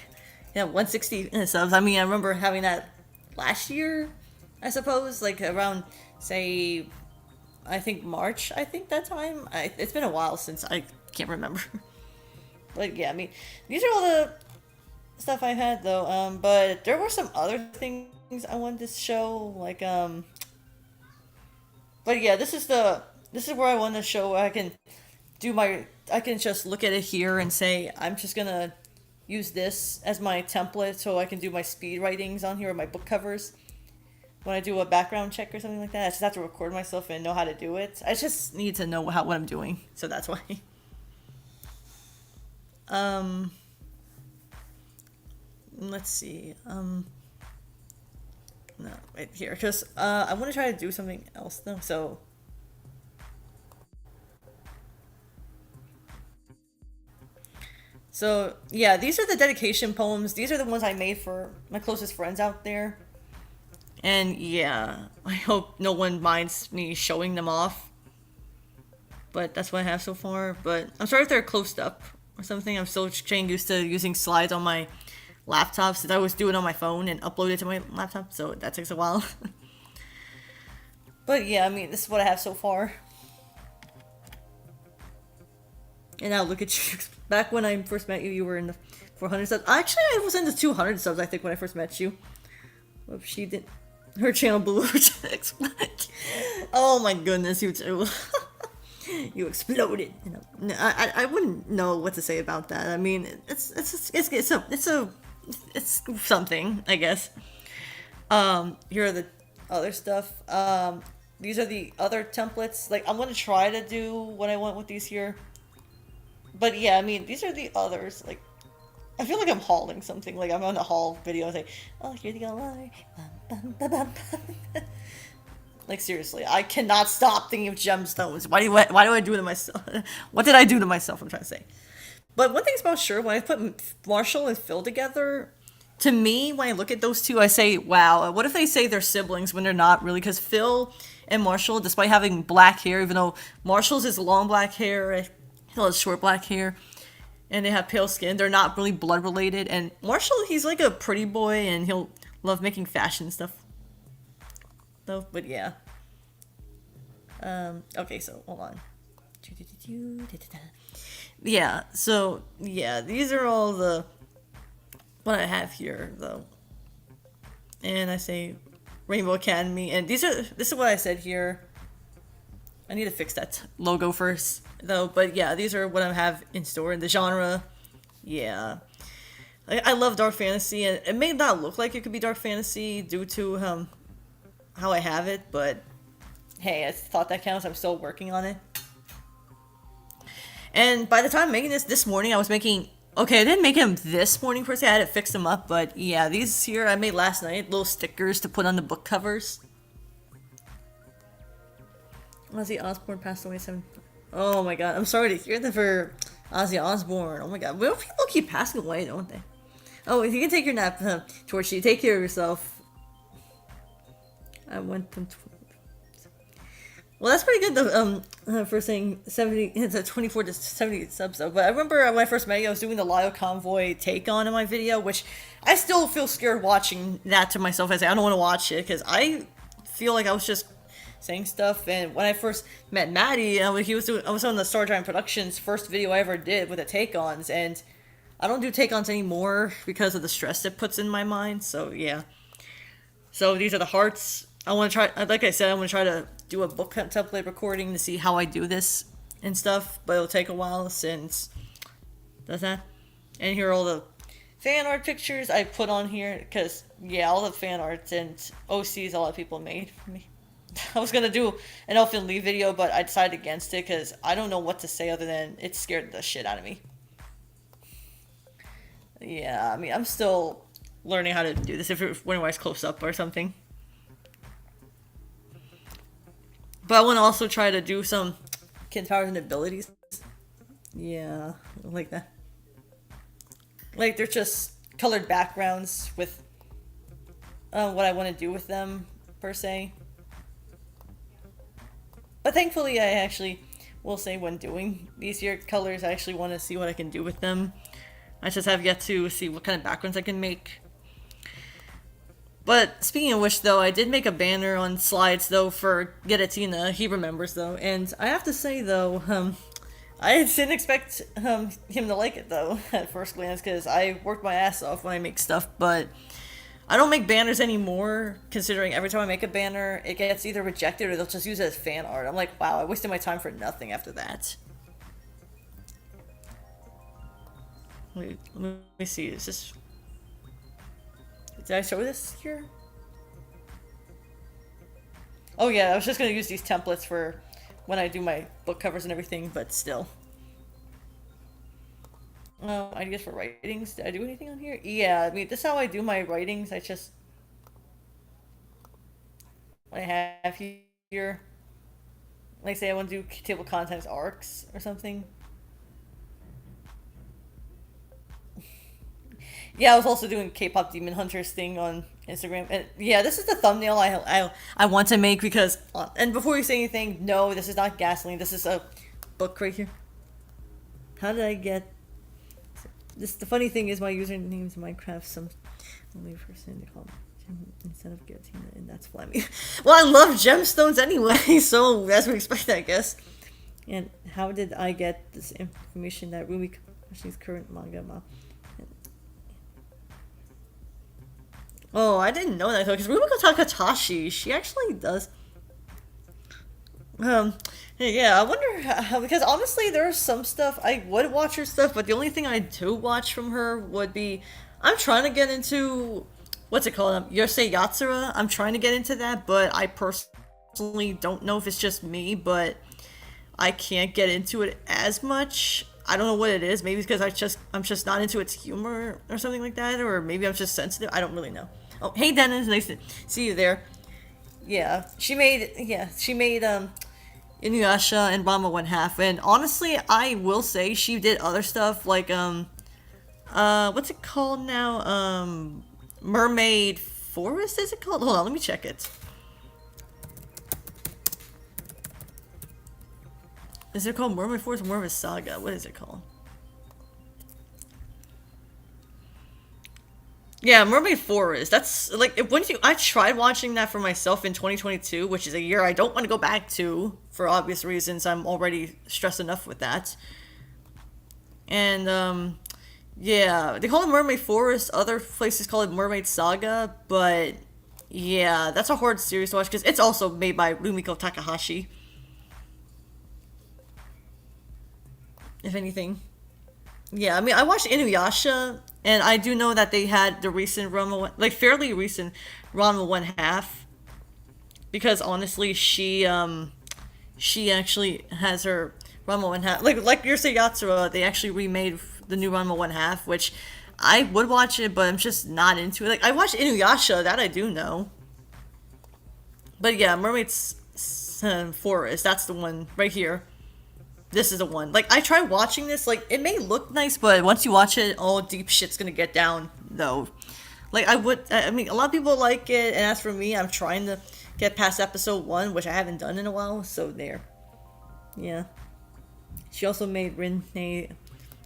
yeah, 160 subs. I mean, I remember having that last year, I suppose, like around, say, I think March. I think that time. It's been a while since I can't remember. But yeah, I mean, these are all the stuff I had though. But there were some other things I wanted to show, like But yeah, this is where I want to show where I can just look at it here and say I'm just gonna use this as my template so I can do my speed writings on here or my book covers when I do a background check or something like that. I just have to record myself and know how to do it. I just need to know what I'm doing, so that's why. Let's see. No, right here, because I want to try to do something else though. So yeah, these are the dedication poems. These are the ones I made for my closest friends out there. And yeah, I hope no one minds me showing them off. But that's what I have so far. But I'm sorry if they're closed up or something. I'm still getting used to using slides on my laptop since I was doing it on my phone and upload it to my laptop. So that takes a while. But yeah, I mean, this is what I have so far. And now look at you. Back when I first met you, you were in the 400 subs. Actually, I was in the 200 subs, I think, when I first met you. If she did, her channel blew her text. Oh my goodness, you too. You exploded. You know, I wouldn't know what to say about that. I mean, it's something, I guess. Here are the other stuff. These are the other templates. Like, I'm gonna try to do what I want with these here. But yeah, I mean, these are the others. Like, I feel like I'm hauling something. Like, I'm on a haul video and say, oh, here they go. Like, seriously, I cannot stop thinking of gemstones. Why do I do it to myself? What did I do to myself, I'm trying to say. But one thing's about sure, when I put Marshall and Phil together, to me, when I look at those two, I say, wow, what if they say they're siblings when they're not really? Because Phil and Marshall, despite having black hair, even though Marshall's is long black hair, Phil has short black hair, and they have pale skin, they're not really blood related. And Marshall, he's like a pretty boy, and he'll love making fashion stuff. Though, but yeah. Okay, so hold on. Yeah, so yeah, these are all the what I have here though. And I say Rainbow Academy, and this is what I said here. I need to fix that logo first though, but yeah, these are what I have in store in the genre. Yeah. I love dark fantasy, and it may not look like it could be dark fantasy due to how I have it, but hey, I thought that counts. I'm still working on it. And by the time I'm making this morning, I was making... Okay, I didn't make him this morning per se. I had to fix them up, but yeah, these here I made last night. Little stickers to put on the book covers. Ozzy Osbourne passed away 7... Oh my god, I'm sorry to hear that for Ozzy Osbourne. Oh my god, well, people keep passing away, don't they? Oh, if you can take your nap, Torchy, take care of yourself. I went from... Well, that's pretty good though, for saying 70, it's a 24 to 70 subs though. But I remember when I first met you, I was doing the Lyle Convoy take on in my video, which I still feel scared watching that to myself. I say, I don't want to watch it, because I feel like I was just saying stuff. And when I first met Maddie, I was on the Star Giant Productions first video I ever did with the take-ons, and I don't do take-ons anymore because of the stress it puts in my mind, so yeah. So these are the hearts. I want to try, like I said, I want to try to do a book template recording to see how I do this and stuff, but it'll take a while since... Does that? And here are all the fan art pictures I put on here because, yeah, all the fan arts and OCs a lot of people made for me. I was gonna do an Elfin Lee video, but I decided against it because I don't know what to say other than it scared the shit out of me. Yeah, I mean, I'm still learning how to do this if it went close up or something. But I want to also try to do some kid powers and abilities. Yeah, like that. Like they're just colored backgrounds with what I want to do with them, per se. But thankfully, I actually will say when doing these year colors, I actually want to see what I can do with them. I just have yet to see what kind of backgrounds I can make. But speaking of which, though, I did make a banner on slides, though, for Getatina. He remembers, though. And I have to say, though, I didn't expect him to like it, though, at first glance, because I worked my ass off when I make stuff, but I don't make banners anymore, considering every time I make a banner, it gets either rejected or they'll just use it as fan art. I'm like, wow, I wasted my time for nothing after that. Wait, let me see, is this... Did I show this here? Oh yeah, I was just gonna use these templates for when I do my book covers and everything, but still. Ideas for writings. Did I do anything on here? Yeah, I mean, this is how I do my writings. I just... I have here... Like, say I want to do table contents arcs or something. Yeah, I was also doing K-pop Demon Hunters thing on Instagram. And yeah, this is the thumbnail I want to make because... and before you say anything, no, this is not gasoline. This is a book right here. How did I get... This, the funny thing is my username is Minecraft. Some only person to call me instead of Giratina, and that's Flamingo. Well, I love gemstones anyway, so as we expect, I guess. And how did I get this information that Rumi Kashi's current manga ma? Oh, I didn't know that, because Rumiko Takatashi, she actually does. Yeah, I wonder how, because honestly, there's some stuff, I would watch her stuff, but the only thing I do watch from her would be, I'm trying to get into, what's it called, Yosei Yatsura, I'm trying to get into that, but I personally don't know if it's just me, but I can't get into it as much. I don't know what it is, maybe it's because I'm just not into its humor or something like that, or maybe I'm just sensitive, I don't really know. Oh, hey Dennis, nice to see you there. Yeah, she made Inuyasha and Ranma One Half, and honestly, I will say she did other stuff like what's it called now? Mermaid Forest, is it called? Hold on, let me check it. Is it called Mermaid Forest or Mermaid Saga? What is it called? Yeah, Mermaid Forest. That's like I tried watching that for myself in 2022, which is a year I don't want to go back to for obvious reasons. I'm already stressed enough with that. And yeah, they call it Mermaid Forest. Other places call it Mermaid Saga, but yeah, that's a hard series to watch because it's also made by Rumiko Takahashi. If anything. Yeah, I mean, I watched Inuyasha, and I do know that they had the recent Ranma, like fairly recent Ranma One Half, because honestly, she actually has her Ranma One Half, like Yurusei Yatsura, they actually remade the new Ranma One Half, which I would watch it, but I'm just not into it. Like I watched Inuyasha, that I do know, but yeah, Mermaid's Forest, that's the one right here. This is the one. Like, I tried watching this, like, it may look nice, but once you watch it, all deep shit's gonna get down, though. Like, I mean, a lot of people like it, and as for me, I'm trying to get past episode 1, which I haven't done in a while, so there. Yeah. She also made Rinne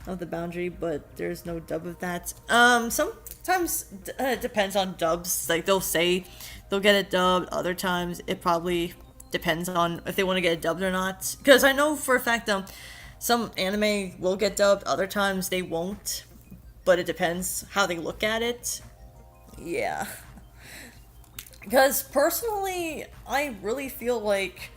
of the Boundary, but there's no dub of that. Sometimes it depends on dubs. Like, they'll say they'll get it dubbed, other times it probably... depends on if they want to get it dubbed or not. Because I know for a fact some anime will get dubbed, other times they won't. But it depends how they look at it. Yeah. Because personally, I really feel like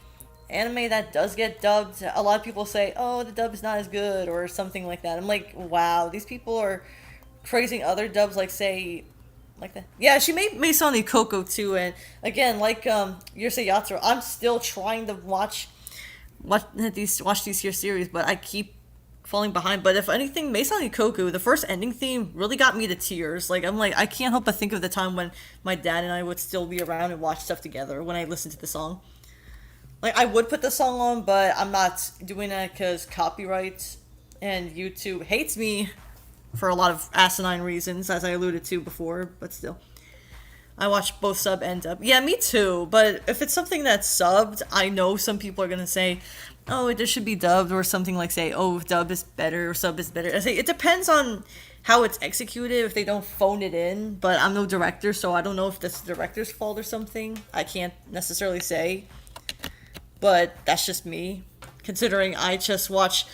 anime that does get dubbed, a lot of people say, oh, the dub is not as good or something like that. I'm like, wow, these people are praising other dubs, like say, like that. Yeah, she made Masoni Coco too, and again, like Yurusei Yatsura, I'm still trying to watch these here series, but I keep falling behind. But if anything, Masoni Koku, the first ending theme really got me to tears. Like I'm like I can't help but think of the time when my dad and I would still be around and watch stuff together when I listened to the song. Like I would put the song on, but I'm not doing that because copyright and YouTube hates me for a lot of asinine reasons, as I alluded to before. But still, I watch both sub and dub. Yeah, me too. But if it's something that's subbed, I know some people are gonna say, "Oh, this should be dubbed," or something like say, "Oh, dub is better or sub is better." I say it depends on how it's executed. If they don't phone it in, but I'm no director, so I don't know if that's the director's fault or something. I can't necessarily say, but that's just me. Considering I just watch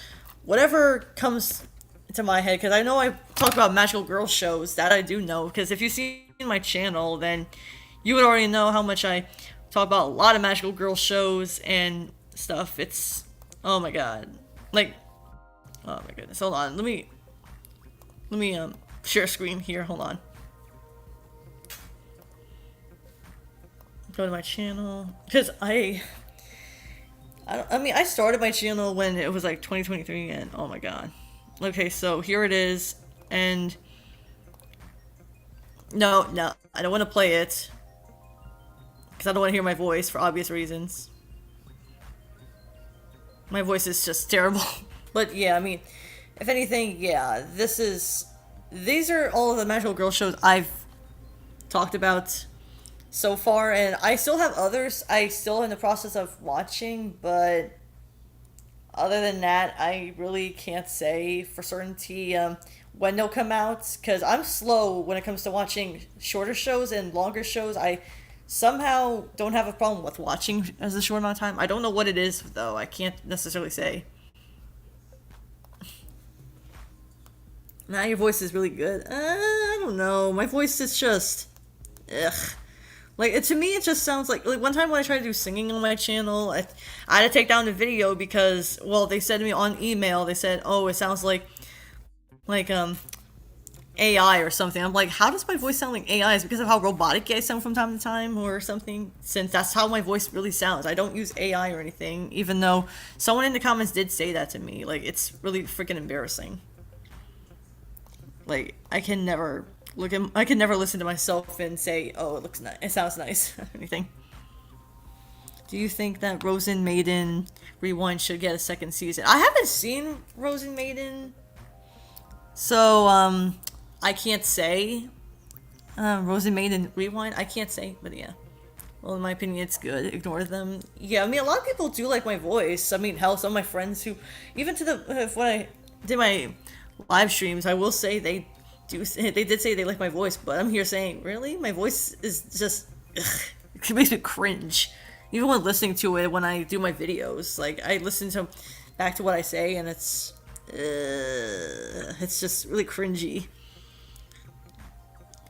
whatever comes into my head, because I know I talk about magical girl shows, that I do know, because if you see my channel, then you would already know how much I talk about a lot of magical girl shows and stuff. It's, oh my god, like, oh my goodness, hold on, let me share screen here, hold on, go to my channel, because I mean, I started my channel when it was like 2023, and oh my god. Okay, so here it is, and no, I don't want to play it, because I don't want to hear my voice for obvious reasons. My voice is just terrible. But yeah, I mean, if anything, yeah, these are all of the magical girl shows I've talked about so far, and I still have others I still in the process of watching, but other than that, I really can't say for certainty when they'll come out, because I'm slow when it comes to watching shorter shows and longer shows. I somehow don't have a problem with watching as a short amount of time. I don't know what it is, though. I can't necessarily say. Now your voice is really good. I don't know. My voice is just... ugh. Like, to me, it just sounds like one time when I tried to do singing on my channel, I had to take down the video because, well, they said to me on email, they said, oh, it sounds like AI or something. I'm like, how does my voice sound like AI? Is it because of how robotic I sound from time to time or something? Since that's how my voice really sounds. I don't use AI or anything, even though someone in the comments did say that to me. Like, it's really freaking embarrassing. Like, I can never listen to myself and say, "Oh, it looks nice. It sounds nice," or anything. Do you think that Rosen Maiden Rewind should get a second season? I haven't seen Rosen Maiden, so I can't say. Rosen Maiden Rewind, I can't say, but yeah. Well, in my opinion, it's good. Ignore them. Yeah, I mean, a lot of people do like my voice. I mean, hell, some of my friends who, even to the when I did my live streams, I will say they did say they like my voice, but I'm here saying, really? My voice is just, ugh, it makes me cringe. Even when listening to it when I do my videos, like, I listen to back to what I say, and it's just really cringy.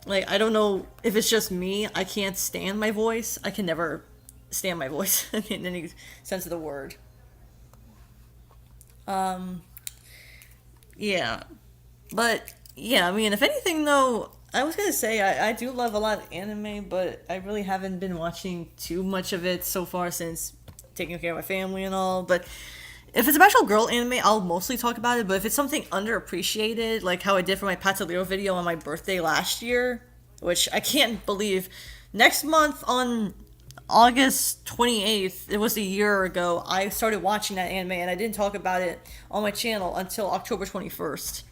Like, I don't know if it's just me, I can't stand my voice. I can never stand my voice in any sense of the word. Yeah. But yeah, I mean, if anything, though, I was gonna say I do love a lot of anime, but I really haven't been watching too much of it so far since taking care of my family and all. But if it's a magical girl anime, I'll mostly talk about it. But if it's something underappreciated, like how I did for my Patalero video on my birthday last year, which I can't believe, next month on August 28th, it was a year ago, I started watching that anime, and I didn't talk about it on my channel until October 21st.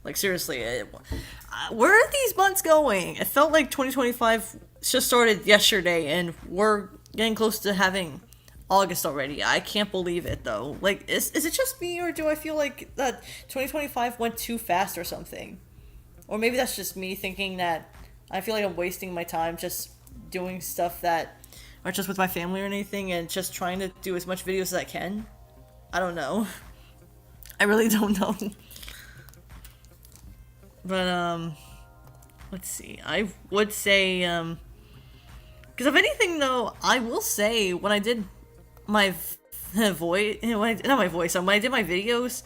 Like, seriously, where are these months going? It felt like 2025 just started yesterday, and we're getting close to having August already. I can't believe it, though. Like, is it just me, or do I feel like that 2025 went too fast or something? Or maybe that's just me thinking that I feel like I'm wasting my time just doing stuff that are just with my family or anything, and just trying to do as much videos as I can. I don't know. I really don't know. But, let's see. I would say, because if anything, though, I will say, when I did my voice, not my voice, when I did my videos,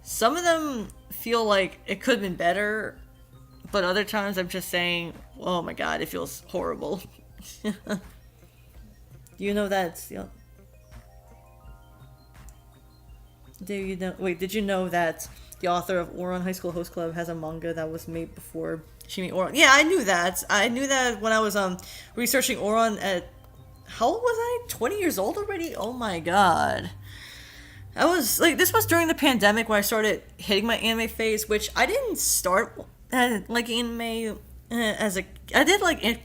some of them feel like it could have been better, But other times I'm just saying, oh my god, it feels horrible. You know that's, you know, do you know, wait, did you know that the author of Ouran High School Host Club has a manga that was made before she made Ouran? Yeah, I knew that. I knew that when I was researching Ouran at, how old was I? 20 years old already? Oh my god. I was like, this was during the pandemic when I started hitting my anime phase, which I didn't start like anime as a. I did like anime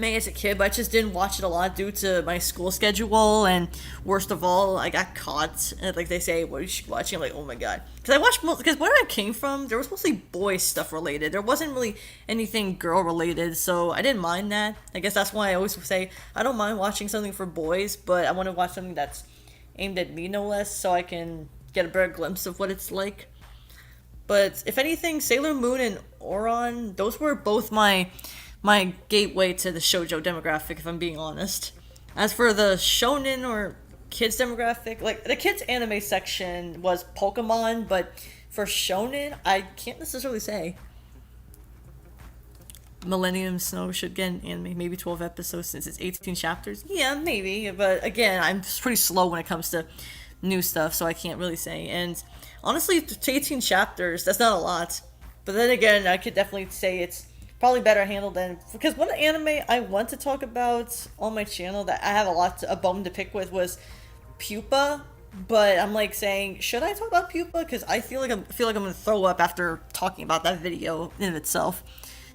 as a kid, but I just didn't watch it a lot due to my school schedule. And worst of all, I got caught. Like they say, what are you watching? I'm like, oh my god, because I watched because where I came from, there was mostly boy stuff related. There wasn't really anything girl related, so I didn't mind that. I guess that's why I always say I don't mind watching something for boys, but I want to watch something that's aimed at me no less, so I can get a better glimpse of what it's like. But if anything, Sailor Moon and Ouran, those were both my gateway to the shoujo demographic, if I'm being honest. As for the shonen or kids demographic, like the kids anime section was Pokemon, but for shonen, I can't necessarily say. Millennium Snow should get an anime, maybe 12 episodes since it's 18 chapters. Yeah, maybe, but again, I'm pretty slow when it comes to new stuff, so I can't really say. And honestly, to 18 chapters, that's not a lot. But then again, I could definitely say it's probably better handled than, because one anime I want to talk about on my channel that I have a bone to pick with was Pupa. But I'm like saying, should I talk about Pupa? Because I feel like I'm gonna throw up after talking about that video in itself.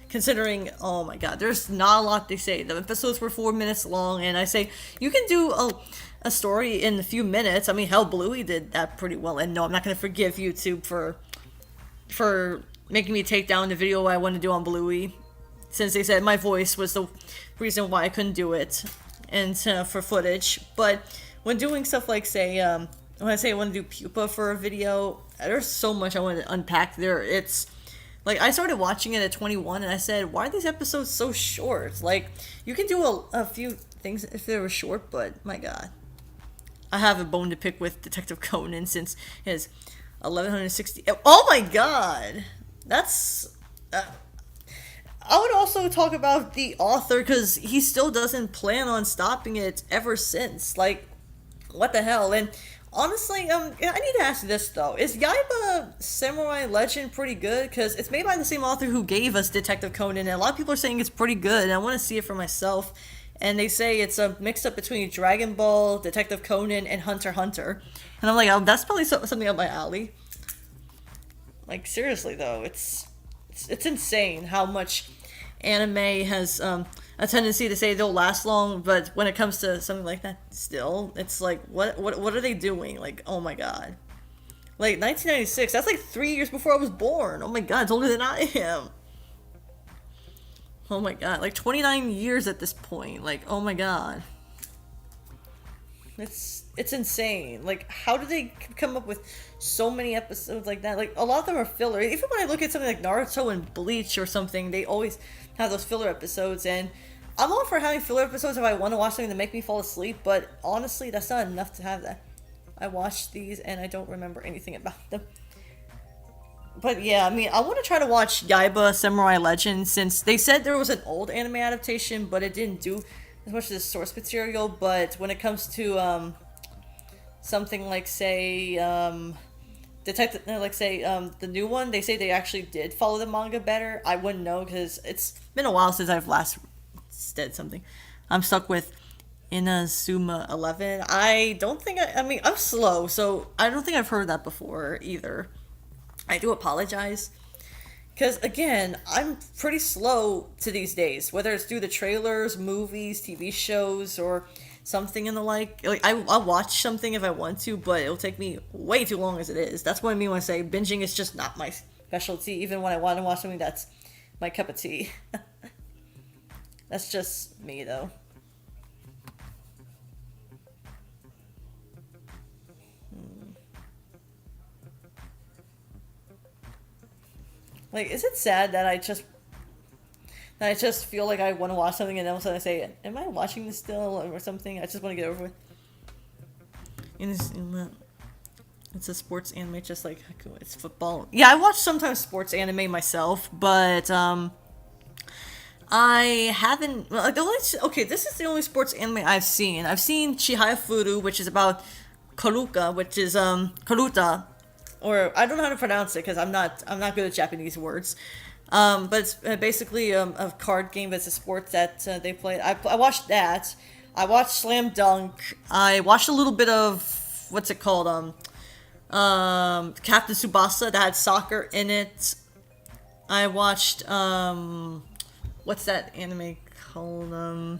Considering, oh my god, there's not a lot they say. The episodes were 4 minutes long, and I say you can do a story in a few minutes. I mean, hell, Bluey did that pretty well. And no, I'm not gonna forgive YouTube for making me take down the video I want to do on Bluey, since they said my voice was the reason why I couldn't do it, and for footage. But when doing stuff like, say, when I say I want to do Pupa for a video, there's so much I want to unpack there. It's like, I started watching it at 21, and I said, why are these episodes so short? Like, you can do a few things if they were short, but my god. I have a bone to pick with Detective Conan since his 1160. Oh my god! That's. I would also talk about the author, because he still doesn't plan on stopping it ever since. Like, what the hell? And honestly, I need to ask you this though: is Yaiba Samurai Legend pretty good? Because it's made by the same author who gave us Detective Conan, and a lot of people are saying it's pretty good. And I want to see it for myself. And they say it's a mix up between Dragon Ball, Detective Conan, and Hunter x Hunter. And I'm like, oh, that's probably something up my alley. Like, seriously though, it's insane how much anime has a tendency to say they'll last long, but when it comes to something like that, still, it's like, what are they doing? Like, oh my god. Like, 1996, that's like 3 years before I was born. Oh my god, it's older than I am. Oh my god, like 29 years at this point. Like, oh my god. It's insane. Like, how do they come up with so many episodes like that? Like, a lot of them are filler. Even when I look at something like Naruto and Bleach or something, they always have those filler episodes. And I'm all for having filler episodes if I want to watch something to make me fall asleep, but honestly, that's not enough to have that. I watched these and I don't remember anything about them. But yeah, I mean, I want to try to watch Yaiba Samurai Legend, since they said there was an old anime adaptation, but it didn't do as much of the source material. But when it comes to something like, say, the new one, they say they actually did follow the manga better. I wouldn't know, because it's been a while since I've last said something. I'm stuck with Inazuma 11. I don't think I mean, I'm slow, so I don't think I've heard that before either. I do apologize, because again, I'm pretty slow to these days, whether it's through the trailers, movies, TV shows, or something in the like. Like, I'll watch something if I want to, but it'll take me way too long as it is. That's what I mean when I say binging is just not my specialty, even when I want to watch something that's my cup of tea. That's just me, though. Like, is it sad that I just feel like I want to watch something, and then all of a sudden I say, am I watching this still or something? I just want to get over with. It's a sports anime, just like it's football. Yeah, I watch sometimes sports anime myself, but I haven't. Well, the only okay, this is the only sports anime I've seen. I've seen Chihaya Furu, which is about Karuka, which is Karuta, or I don't know how to pronounce it because I'm not good at Japanese words. But it's basically a card game that's a sport that they play. I watched that. I watched Slam Dunk. I watched a little bit of what's it called? Captain Tsubasa that had soccer in it. I watched what's that anime called?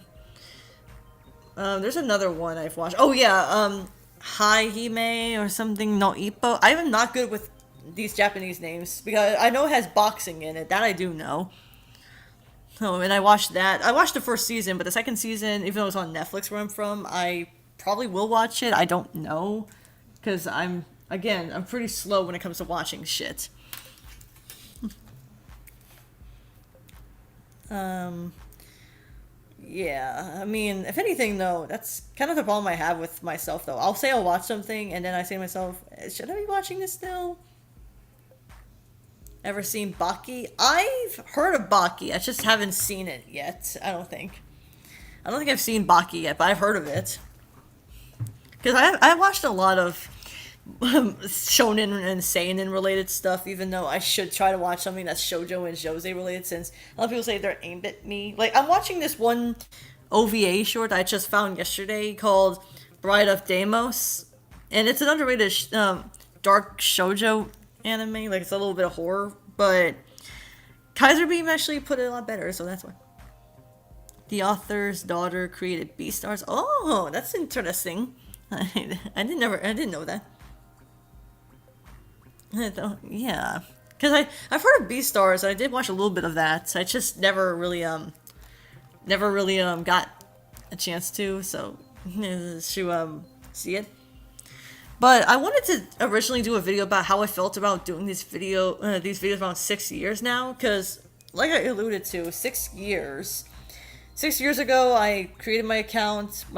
There's another one I've watched. Oh yeah, Haihime or something no Ippo. I am not good with these Japanese names because I know it has boxing in it. That I do know. Oh, and I watched that. I watched the first season, but the second season, even though it's on Netflix where I'm from, I probably will watch it. I don't know because I'm pretty slow when it comes to watching shit. Um, yeah, I mean, if anything, though, that's kind of the problem I have with myself, though. I'll say I'll watch something, and then I say to myself, should I be watching this still? Ever seen Baki? I've heard of Baki. I just haven't seen it yet. I don't think. I don't think I've seen Baki yet, but I've heard of it. Because I watched a lot of shonen and seinen related stuff, even though I should try to watch something that's shoujo and josei related, since a lot of people say they're aimed at me. Like, I'm watching this one OVA short I just found yesterday called Bride of Deimos, and it's an underrated dark shoujo anime. Like, it's a little bit of horror, but Kaiser Beam actually put it a lot better, so that's why. The author's daughter created Beastars. Oh, that's interesting. I didn't know that. Yeah, because I've heard of Beastars. I did watch a little bit of that. I just never really got a chance to. So to see it. But I wanted to originally do a video about how I felt about doing these videos around 6 years now, because like I alluded to, 6 years. 6 years ago, I created my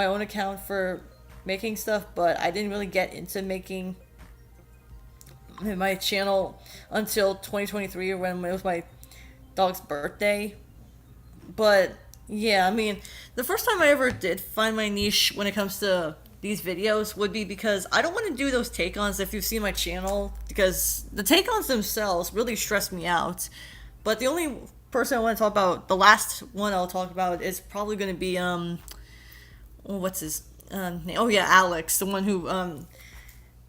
own account for making stuff, but I didn't really get into making my channel until 2023, or when it was my dog's birthday. But yeah, I mean, the first time I ever did find my niche when it comes to these videos would be because I don't want to do those take-ons if you've seen my channel, because the take-ons themselves really stress me out. But the only person I want to talk about, the last one I'll talk about, is probably going to be what's his name? Oh yeah, Alex, the one who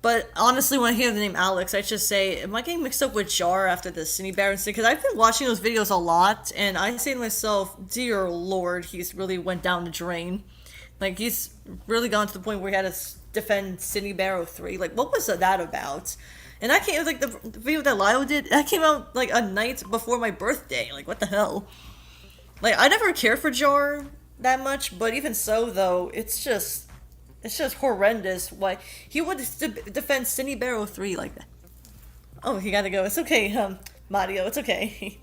but honestly, when I hear the name Alex, I just say, am I getting mixed up with Jar after the Cine Baron thing? Because I've been watching those videos a lot, and I say to myself, dear lord, he's really went down the drain. Like, he's really gone to the point where he had to defend Cine Barrow 3. Like, what was that about? And that came, like, the video that Lyle did, that came out, like, a night before my birthday. Like, what the hell? Like, I never cared for Jar that much, but even so, though, it's just horrendous. Why he would defend Cine Barrow 3 like that. Oh, he gotta go. It's okay, Mario. It's okay.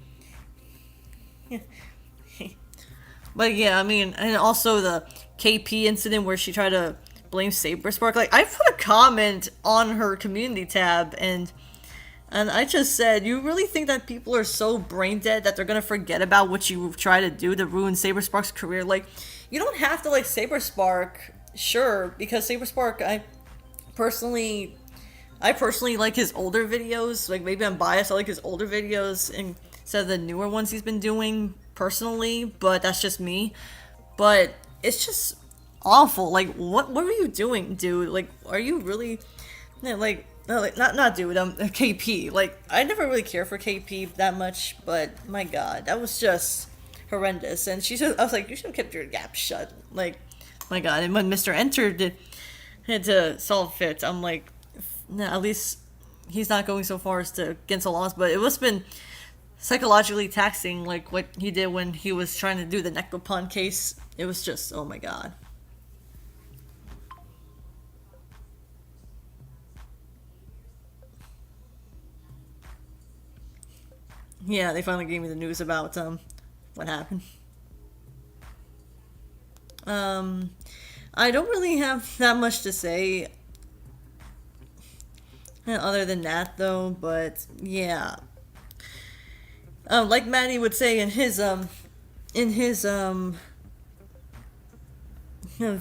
But yeah, I mean, and also the KP incident where she tried to blame Saberspark. Like, I put a comment on her community tab, and I just said, you really think that people are so brain dead that they're gonna forget about what you try to do to ruin Saberspark's career? Like, you don't have to like Saberspark, sure, because Saberspark, I personally like his older videos. Like, maybe I'm biased, I like his older videos instead of the newer ones he's been doing personally, but that's just me. But it's just awful. Like, what were you doing, dude? Like, are you really like no, like not dude, KP. Like, I never really cared for KP that much, but my god, that was just horrendous. And I was like, you should have kept your gap shut. Like, my god. And when Mr. Enter had to solve it, I'm like, nah, at least he's not going so far as to against the laws, but it must have been psychologically taxing, like what he did when he was trying to do the Necropon case. It was just, oh my god. Yeah, they finally gave me the news about what happened. I don't really have that much to say. other than that, though, but yeah. Like Maddie would say in his you know,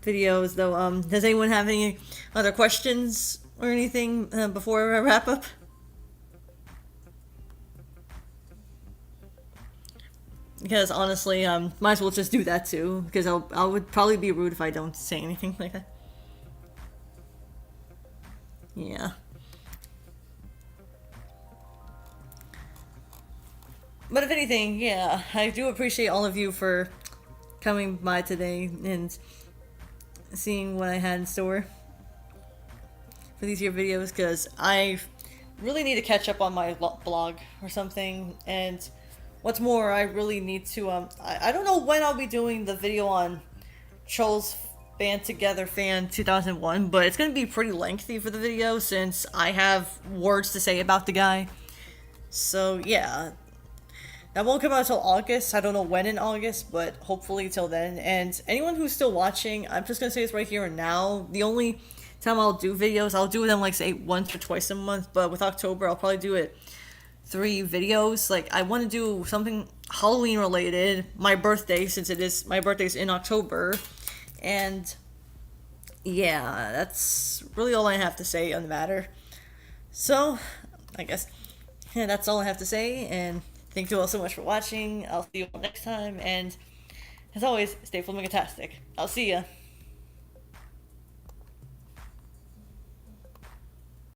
videos, though, does anyone have any other questions or anything before I wrap up? Because honestly, might as well just do that too. Because I would probably be rude if I don't say anything like that. Yeah. But if anything, yeah, I do appreciate all of you for coming by today and seeing what I had in store for these year videos. Because I really need to catch up on my blog or something. And what's more, I really need to I don't know when I'll be doing the video on Trolls Band Together Fan 2001, but it's gonna be pretty lengthy for the video since I have words to say about the guy. So yeah, that won't come out until August. I don't know when in August, but hopefully till then. And anyone who's still watching, I'm just gonna say this right here and now. The only time I'll do videos, I'll do them like say once or twice a month. But with October, I'll probably do it 3 videos. Like I want to do something Halloween related. My birthday, since my birthday's in October, and yeah, that's really all I have to say on the matter. So I guess yeah, that's all I have to say. And thank you all so much for watching. I'll see you all next time. And as always, stay flamingo-tastic. I'll see ya.